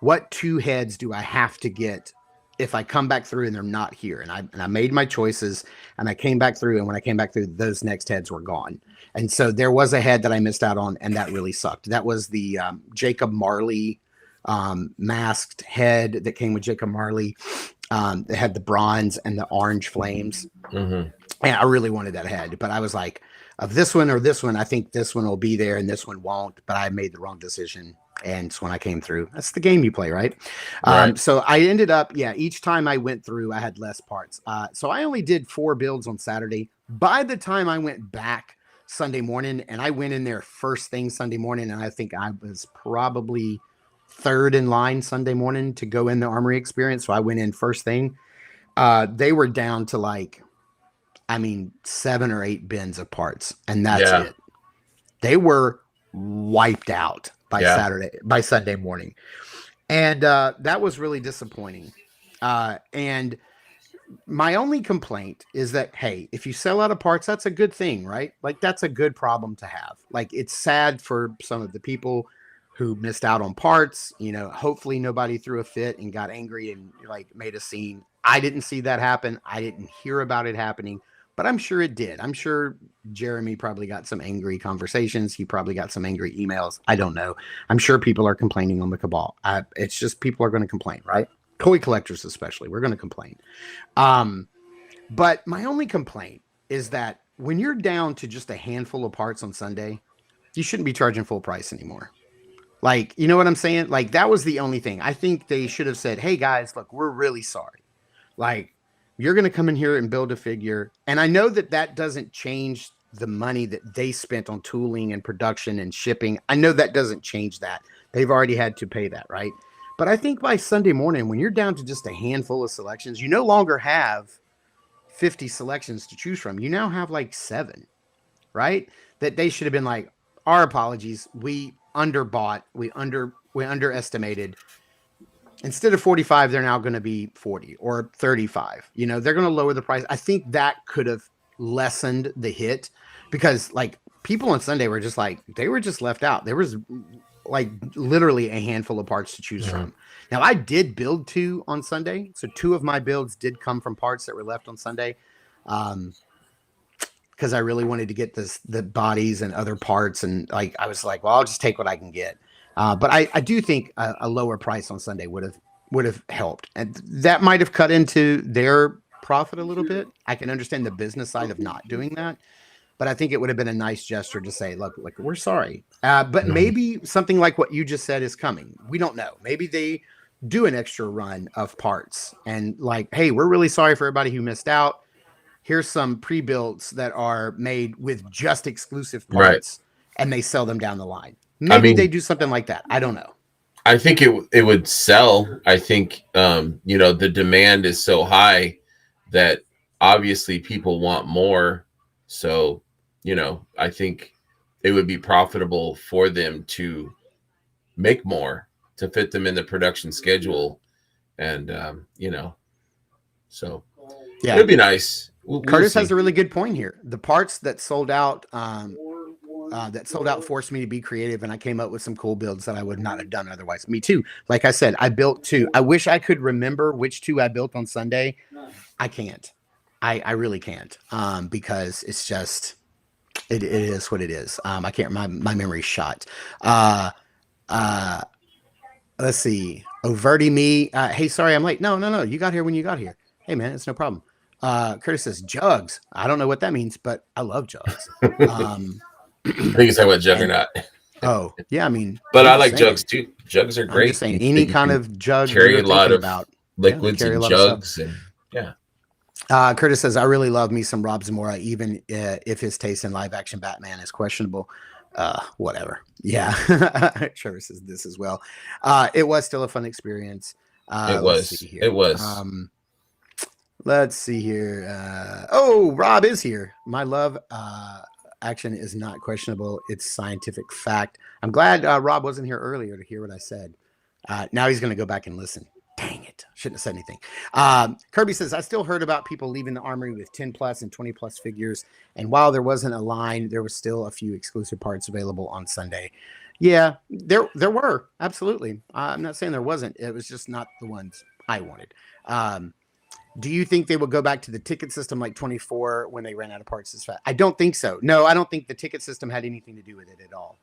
what 2 heads do I have to get if I come back through and they're not here? And I made my choices and I came back through. And when I came back through, those next heads were gone. And so there was a head that I missed out on, and that really sucked. That was the Jacob Marley masked head that came with Jacob Marley. It had the bronze and the orange flames. And I really wanted that head, but I was like, of this one or this one, I think this one will be there and this one won't, but I made the wrong decision. And so when I came through, that's the game you play, right? So I ended up, each time I went through, I had less parts. So I only did 4 builds on Saturday. By the time I went back Sunday morning, and I went in there first thing Sunday morning, and I think I was probably 3rd in line Sunday morning to go in the Armory Experience. So I went in first thing. They were down to like, 7 or 8 bins of parts, and that's it. They were wiped out by Sunday morning. And that was really disappointing. And my only complaint is that, hey, if you sell out of parts, that's a good thing, right? Like that's a good problem to have. Like it's sad for some of the people who missed out on parts. You know, hopefully nobody threw a fit and got angry and like made a scene. I didn't see that happen. I didn't hear about it happening, but I'm sure it did. I'm sure Jeremy probably got some angry conversations. He probably got some angry emails. I don't know. I'm sure people are complaining on the cabal. It's just people are going to complain, right? Toy collectors especially. We're going to complain. But my only complaint is that when you're down to just a handful of parts on Sunday, you shouldn't be charging full price anymore. Like, you know what I'm saying? Like, that was the only thing. I think they should have said, hey, guys, look, we're really sorry. Like, you're going to come in here and build a figure. And I know that that doesn't change the money that they spent on tooling and production and shipping. I know that doesn't change that. They've already had to pay that, right? But I think by Sunday morning, when you're down to just a handful of selections, you no longer have 50 selections to choose from. You now have like 7, right? That they should have been like, our apologies. We underbought. We underestimated. instead of 45, they're now going to be 40 or 35. You know, they're going to lower the price. I think that could have lessened the hit because like people on Sunday were just like, they were just left out. There was like literally a handful of parts to choose from. Now I did build 2 on Sunday. So 2 of my builds did come from parts that were left on Sunday. Because I really wanted to get the bodies and other parts. And like, I was like, well, I'll just take what I can get. But I do think a lower price on Sunday would have helped. And that might have cut into their profit a little bit. I can understand the business side of not doing that. But I think it would have been a nice gesture to say, look, we're sorry. But maybe something like what you just said is coming. We don't know. Maybe they do an extra run of parts and like, hey, we're really sorry for everybody who missed out. Here's some pre-builts that are made with just exclusive parts and they sell them down the line. Maybe they do something like that. I don't know. I think it would sell. I think, you know, the demand is so high that obviously people want more. So, you know, I think it would be profitable for them to make more to fit them in the production schedule. And, you know, so yeah, it'd be nice. Curtis has a really good point here. The parts that sold out, forced me to be creative, and I came up with some cool builds that I would not have done otherwise. Me too. Like I said, I built 2. I wish I could remember which 2 I built on Sunday. I can't. I really can't. Because it's just it is what it is. I can't. My memory's shot. Let's see. Overty me. Hey, sorry, I'm late. No. You got here when you got here. Hey, man, it's no problem. Curtis says jugs. I don't know what that means, but I love jugs. I think it's talking about Juggernaut. Oh, yeah, I mean, but I like jugs too. Jugs are great. I'm just saying, any kind of jug carry a lot of liquids and jugs, and yeah. Curtis says, I really love me some Rob Zamora, even if his taste in live action Batman is questionable. Whatever. Yeah. Trevor says this as well. It was still a fun experience. It was. Let's see here. Rob is here. My love action is not questionable. It's scientific fact. I'm glad Rob wasn't here earlier to hear what I said. Now he's going to go back and listen. Dang it. Shouldn't have said anything. Kirby says, I still heard about people leaving the Armory with 10 plus and 20 plus figures. And while there wasn't a line, there was still a few exclusive parts available on Sunday. Yeah, there were. Absolutely. I'm not saying there wasn't. It was just not the ones I wanted. Do you think they will go back to the ticket system like 24 when they ran out of parts this fast? I don't think so. No, I don't think the ticket system had anything to do with it at all.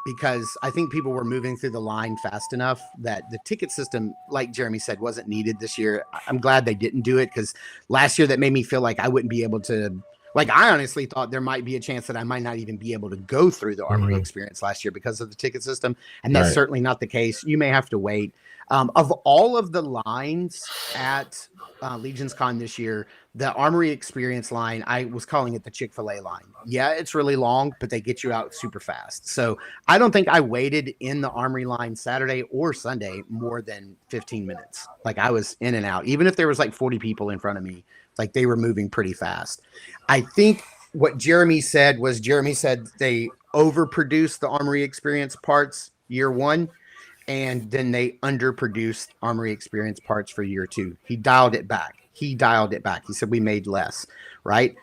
Because I think people were moving through the line fast enough that the ticket system, like Jeremy said, wasn't needed this year. I'm glad they didn't do it because last year that made me feel like I wouldn't be able to. Like, I honestly thought there might be a chance that I might not even be able to go through the Armory experience last year because of the ticket system. And that's certainly not the case. You may have to wait. Of all of the lines at LegionsCon this year, the Armory experience line, I was calling it the Chick-fil-A line. Yeah, it's really long, but they get you out super fast. So I don't think I waited in the Armory line Saturday or Sunday more than 15 minutes. Like, I was in and out. Even if there was like 40 people in front of me, like they were moving pretty fast. I think what Jeremy said they overproduced the Armory experience parts year 1, and then they underproduced Armory experience parts for year 2. He dialed it back. He said we made less, right?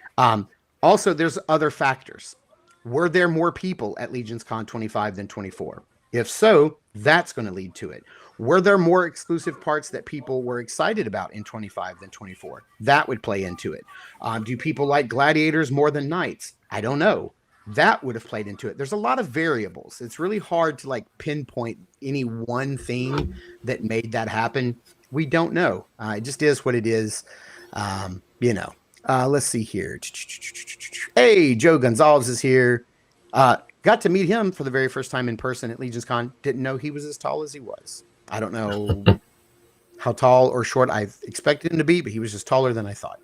Also, there's other factors. Were there more people at LegionsCon 25 than 24? If so, that's going to lead to it. Were there more exclusive parts that people were excited about in 25 than 24? That would play into it. Do people like gladiators more than knights? I don't know. That would have played into it. There's a lot of variables. It's really hard to like pinpoint any one thing that made that happen. We don't know. It just is what it is. Let's see here. Hey, Joe Gonzalez is here. Got to meet him for the very first time in person at LegionsCon. Didn't know he was as tall as he was. I don't know how tall or short I expected him to be, but he was just taller than I thought.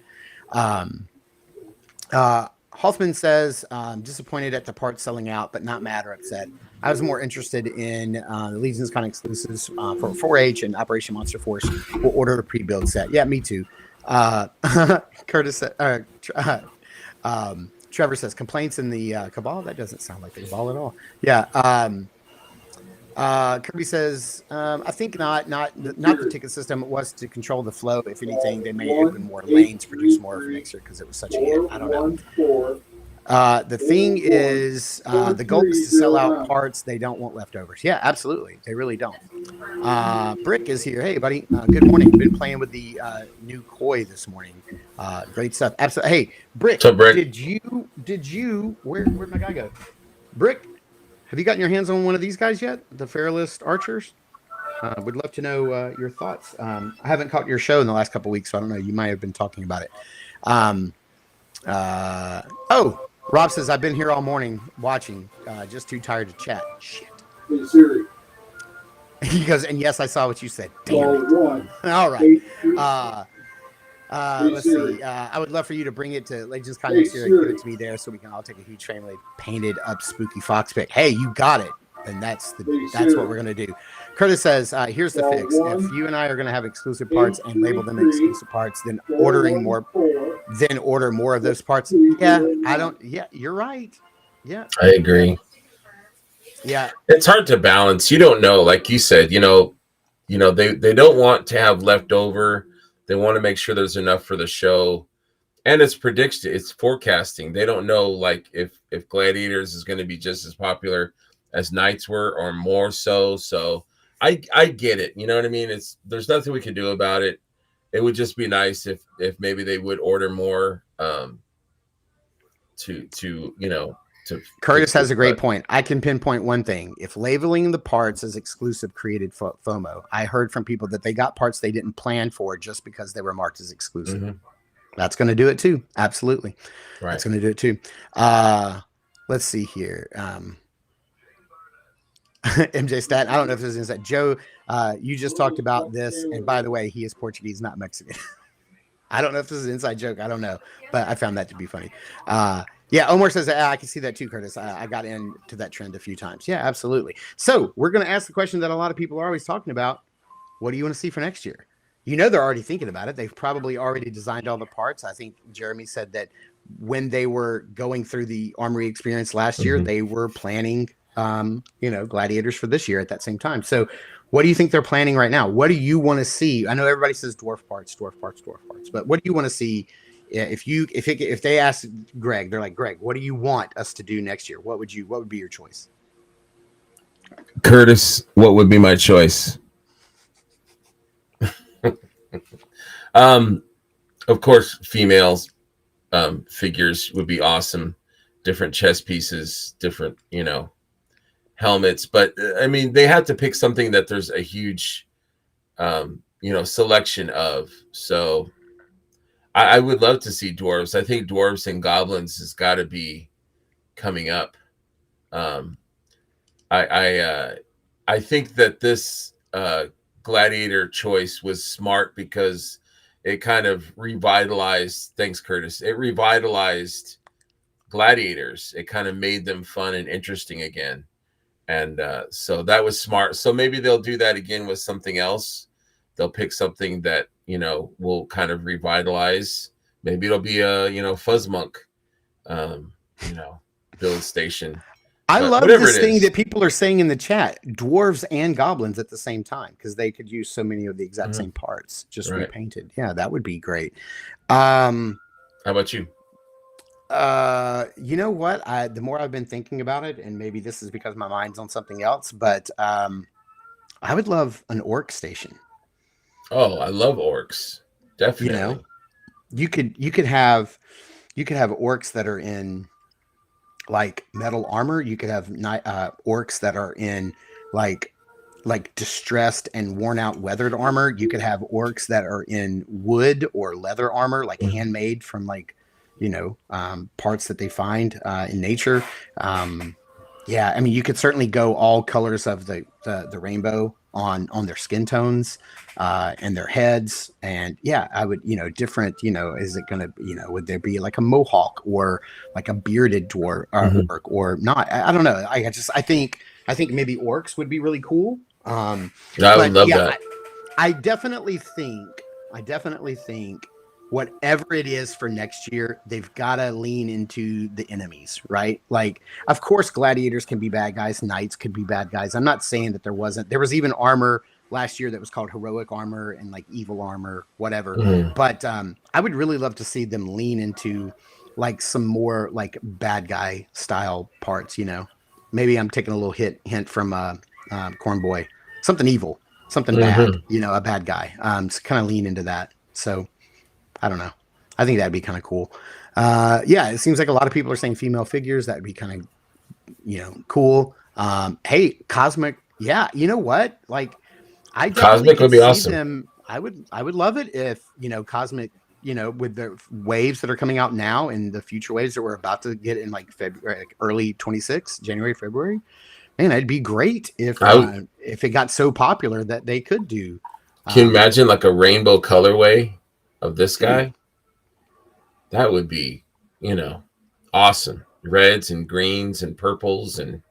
Hoffman says, disappointed at the parts selling out, but not mad or upset. I was more interested in the LegionsCon exclusives for 4-H and Operation Monster Force. We'll order a pre-build set. Yeah, me too. Curtis, Trevor says, complaints in the Cabal? That doesn't sound like the Cabal at all. Yeah. Kirby says, I think not the ticket system. It was to control the flow. If anything, they may open more lanes, produce more for next year because it was such a hit. I don't know. The thing is, the goal is to sell out parts. They don't want leftovers. Yeah, absolutely. They really don't. Brick is here. Hey, buddy. Good morning. Been playing with the new koi this morning. Great stuff. Absolutely. Hey, Brick. What's up, Brick? Did you? Where'd my guy go? Brick, have you gotten your hands on one of these guys yet? The Fairlist Archers. Would love to know your thoughts. I haven't caught your show in the last couple of weeks, so I don't know. You might have been talking about it. Oh. Rob says, I've been here all morning watching, just too tired to chat. Shit. Hey, Siri. He goes, and yes, I saw what you said. Damn it. All right. Let's see. I would love for you to bring it to LegionsCon next year and give it to me there so we can all take a huge family painted up spooky fox pic. Hey, you got it. And that's what we're going to do. Curtis says, here's the fix. If you and I are going to have exclusive parts and label them exclusive parts, then order more of those parts. Yeah, you're right. Yeah. I agree. Yeah. It's hard to balance. You don't know, like you said, they don't want to have leftover. They want to make sure there's enough for the show. And it's prediction, it's forecasting. They don't know like if Gladiators is going to be just as popular as Knights were or more so. So I get it. You know what I mean? There's nothing we can do about it. It would just be nice if maybe they would order more Curtis has a great point. I can pinpoint one thing. If labeling the parts as exclusive created FOMO, I heard from people that they got parts they didn't plan for just because they were marked as exclusive. Mm-hmm. That's going to do it too. Absolutely. Right. That's going to do it too. Let's see here. MJ Stat. I don't know if this is that. Joe, you just talked about this. And by the way, he is Portuguese, not Mexican. I don't know if this is an inside joke. I don't know. But I found that to be funny. Yeah, Omar says, I can see that too, Curtis. I got into that trend a few times. Yeah, absolutely. So we're going to ask the question that a lot of people are always talking about. What do you want to see for next year? They're already thinking about it. They've probably already designed all the parts. I think Jeremy said that when they were going through the Armory Experience last year, they were planning, Gladiators for this year at that same time. So what do you think they're planning right now? What do you want to see? I know everybody says dwarf parts, but what do you want to see? If they ask Greg, they're like, Greg, what do you want us to do next year? What would be your choice? Curtis, what would be my choice? Of course, females figures would be awesome. Different chess pieces, different, helmets. But I mean, they have to pick something that there's a huge, selection of. So I would love to see dwarves. I think dwarves and goblins has got to be coming up. I think that this Gladiator choice was smart because it kind of revitalized. Thanks, Curtis. It revitalized Gladiators. It kind of made them fun and interesting again, and so that was smart. So maybe they'll do that again with something else. They'll pick something that will kind of revitalize. Maybe it'll be a Fuzzmonk, build station. I love this thing that people are saying in the chat: dwarves and goblins at the same time, because they could use so many of the exact same parts, just repainted. Yeah, that would be great. How about you? You know what? The more I've been thinking about it, and maybe this is because my mind's on something else, but I would love an orc station. Oh, I love orcs. Definitely. You could have orcs that are in like metal armor. You could have orcs that are in like distressed and worn out weathered armor. You could have orcs that are in wood or leather armor, like handmade from parts that they find in nature. Yeah, I mean, you could certainly go all colors of the rainbow on their skin tones and their heads. And yeah, I would, different, is it going to, would there be like a mohawk or like a bearded dwarf or not? I don't know. I think maybe orcs would be really cool. I would love that. I definitely think whatever it is for next year, they've got to lean into the enemies, right? Like, of course, gladiators can be bad guys. Knights could be bad guys. I'm not saying that there was even armor last year that was called heroic armor and like evil armor, whatever. Mm-hmm. But I would really love to see them lean into like some more like bad guy style parts, you know. Maybe I'm taking a little hint from Corn Boy. Something evil, something bad, you know, a bad guy. So kind of lean into that. So I don't know. I think that'd be kind of cool. Yeah, it seems like a lot of people are saying female figures. That'd be kind of, you know, cool. Hey, Cosmic. Yeah, you know what? Like, I Cosmic would be awesome. Them. I would love it if, you know, Cosmic, you know, with the waves that are coming out now and the future waves that we're about to get in like February, like early 26, January, February. Man, it'd be great if it got so popular that they could do. Can you imagine like a rainbow colorway of this guy? That would be, you know, awesome. Reds and greens and purples and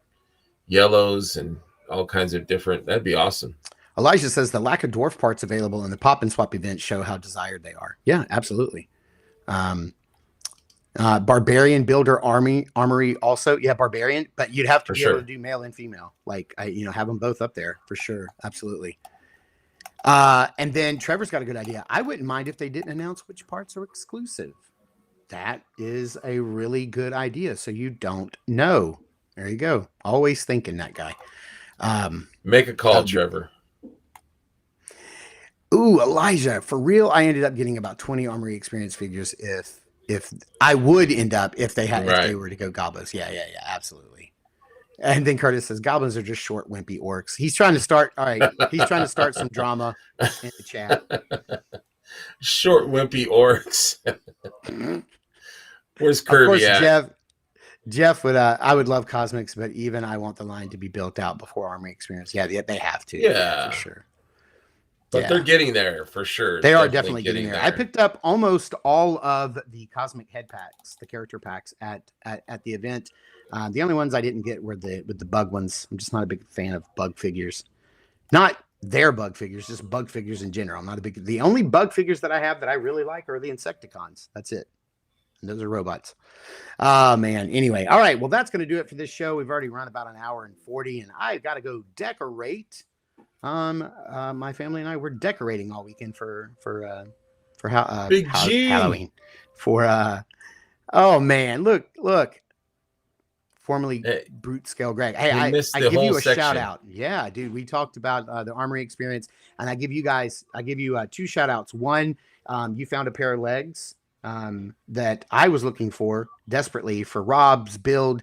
yellows and all kinds of different. That'd be awesome. Elijah says the lack of dwarf parts available in the pop and swap event show how desired they are. Yeah, absolutely. Barbarian builder armory also. Yeah, barbarian, but you'd have to be able to do male and female. Like, you know, have them both up there for sure. Absolutely. And then Trevor's got a good idea. I wouldn't mind if they didn't announce which parts are exclusive. That is a really good idea. So you don't know. There you go. Always thinking, that guy. Make a call, Trevor. Ooh, Elijah, for real. I ended up getting about 20 Armory Experience figures if I would end up if they were to go goblins. Yeah, absolutely. And then Curtis says goblins are just short, wimpy orcs. He's trying to start. All right, he's trying to start some drama in the chat. Short, wimpy orcs. Where's Kirby at? Jeff would. I would love Cosmics, but even I want the line to be built out before Armory Experience. Yeah, they have to. Yeah, for sure. But they're getting there for sure. They are definitely getting there. I picked up almost all of the Cosmic head packs, the character packs at the event. The only ones I didn't get were the bug ones. I'm just not a big fan of bug figures. Not their bug figures, just bug figures in general. I'm not a big. The only bug figures that I have that I really like are the Insecticons. That's it. And those are robots. Oh man. Anyway, all right. Well, that's going to do it for this show. We've already run about an hour and 40, and I've got to go decorate. My family and I were decorating all weekend for Halloween. Oh man, look. Formerly Brute Scale Greg. Hey, I give you a shout out. Yeah, dude. We talked about the Armory Experience, and I give you two shout outs. One, you found a pair of legs that I was looking for desperately for Rob's build.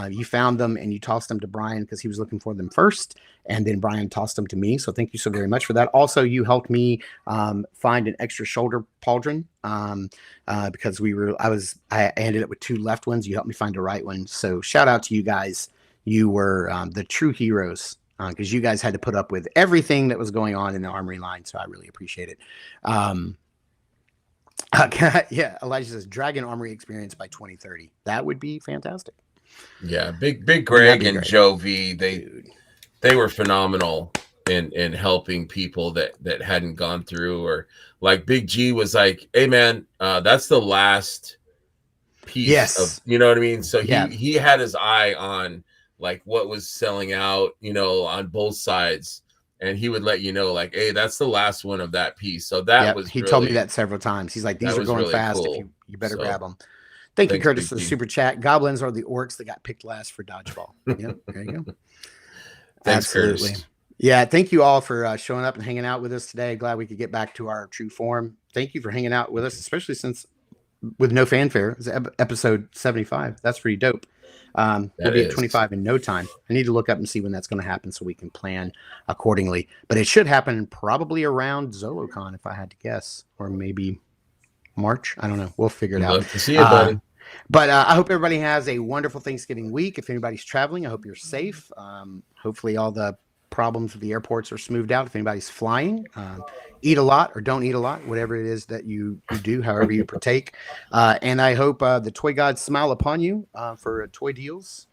You found them and you tossed them to Brian because he was looking for them first, and then Brian tossed them to me. So thank you so very much for that. Also, you helped me find an extra shoulder pauldron because I ended up with two left ones. You helped me find a right one. So shout out to you guys. You were the true heroes because you guys had to put up with everything that was going on in the Armory line. So I really appreciate it. Yeah, Elijah says Dragon Armory Experience by 2030. That would be fantastic. Yeah, Big Greg and Joe V, they were phenomenal in helping people that hadn't gone through, or like Big G was like, hey man, that's the last piece of, you know what I mean? So he had his eye on like what was selling out, you know, on both sides. And he would let you know, like, hey, that's the last one of that piece. So that was. He told me that several times. He's like, these are going really fast. Cool. If you better grab them. Thank you, Curtis, for the super chat. Goblins are the orcs that got picked last for dodgeball. Yep, there you go. Thanks, absolutely. Curtis. Yeah, thank you all for showing up and hanging out with us today. Glad we could get back to our true form. Thank you for hanging out with us, especially since with no fanfare. It's episode 75. That's pretty dope. We'll be at 25 in no time. I need to look up and see when that's going to happen so we can plan accordingly. But it should happen probably around ZoloCon, if I had to guess, or maybe March. I don't know. We'll figure it out. Love to see you, buddy. But I hope everybody has a wonderful Thanksgiving week. If anybody's traveling, I hope you're safe. Hopefully all the problems with the airports are smoothed out. If anybody's flying, eat a lot or don't eat a lot, whatever it is that you do, however you partake. And I hope the toy gods smile upon you for toy deals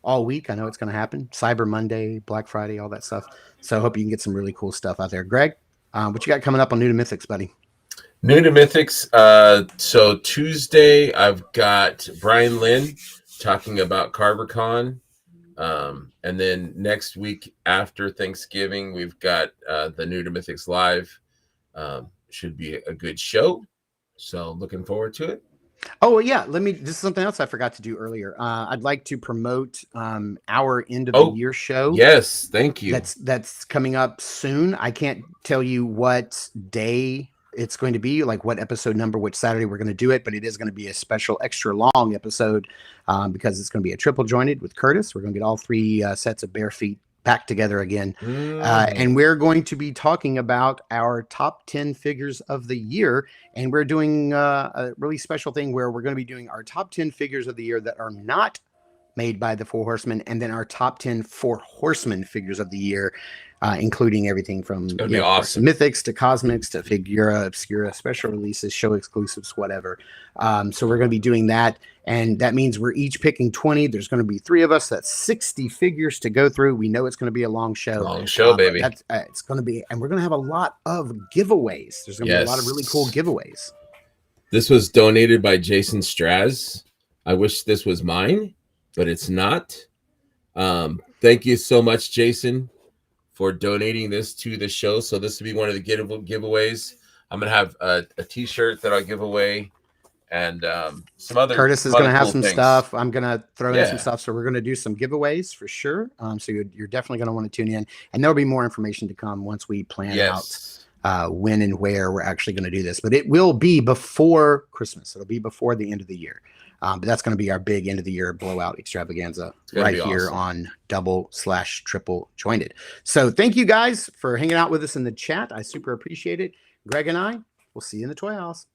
all week. I know it's going to happen. Cyber Monday, Black Friday, all that stuff. So I hope you can get some really cool stuff out there. Greg, what you got coming up on New to Mythics, buddy? New to Mythics. So Tuesday, I've got Brian Lynn talking about CarverCon. And then next week after Thanksgiving, we've got the New to Mythics Live. Should be a good show. So looking forward to it. Oh yeah, this is something else I forgot to do earlier. I'd like to promote our end of the year show. Yes, thank you. That's coming up soon. I can't tell you what day it's going to be, like what episode number, which Saturday we're going to do it, but it is going to be a special extra long episode because it's going to be a triple jointed with Curtis. We're going to get all 3 sets of bare feet back together again. And we're going to be talking about our top 10 figures of the year. And we're doing a really special thing where we're going to be doing our top 10 figures of the year that are not made by the Four Horsemen, and then our top 10 Four Horsemen figures of the year, including everything from awesome. Mythics to Cosmics to Figura, Obscura, special releases, show exclusives, whatever. So we're going to be doing that. And that means we're each picking 20. There's going to be 3 of us. That's 60 figures to go through. We know it's going to be a long show. Long show, baby. It's going to be, and we're going to have a lot of giveaways. There's going to be a lot of really cool giveaways. This was donated by Jason Straz. I wish this was mine, but it's not. Thank you so much, Jason, for donating this to the show. So this will be one of the giveaways. I'm going to have a t-shirt that I'll give away. And some other Curtis is going to have some things. Stuff. I'm going to throw in some stuff. So we're going to do some giveaways for sure. So you're definitely going to want to tune in, and there'll be more information to come once we plan out when and where we're actually going to do this. But it will be before Christmas. It'll be before the end of the year. But that's going to be our big end of the year blowout extravaganza right here on double/triple jointed. So thank you guys for hanging out with us in the chat. I super appreciate it. Greg and I will see you in the toy house.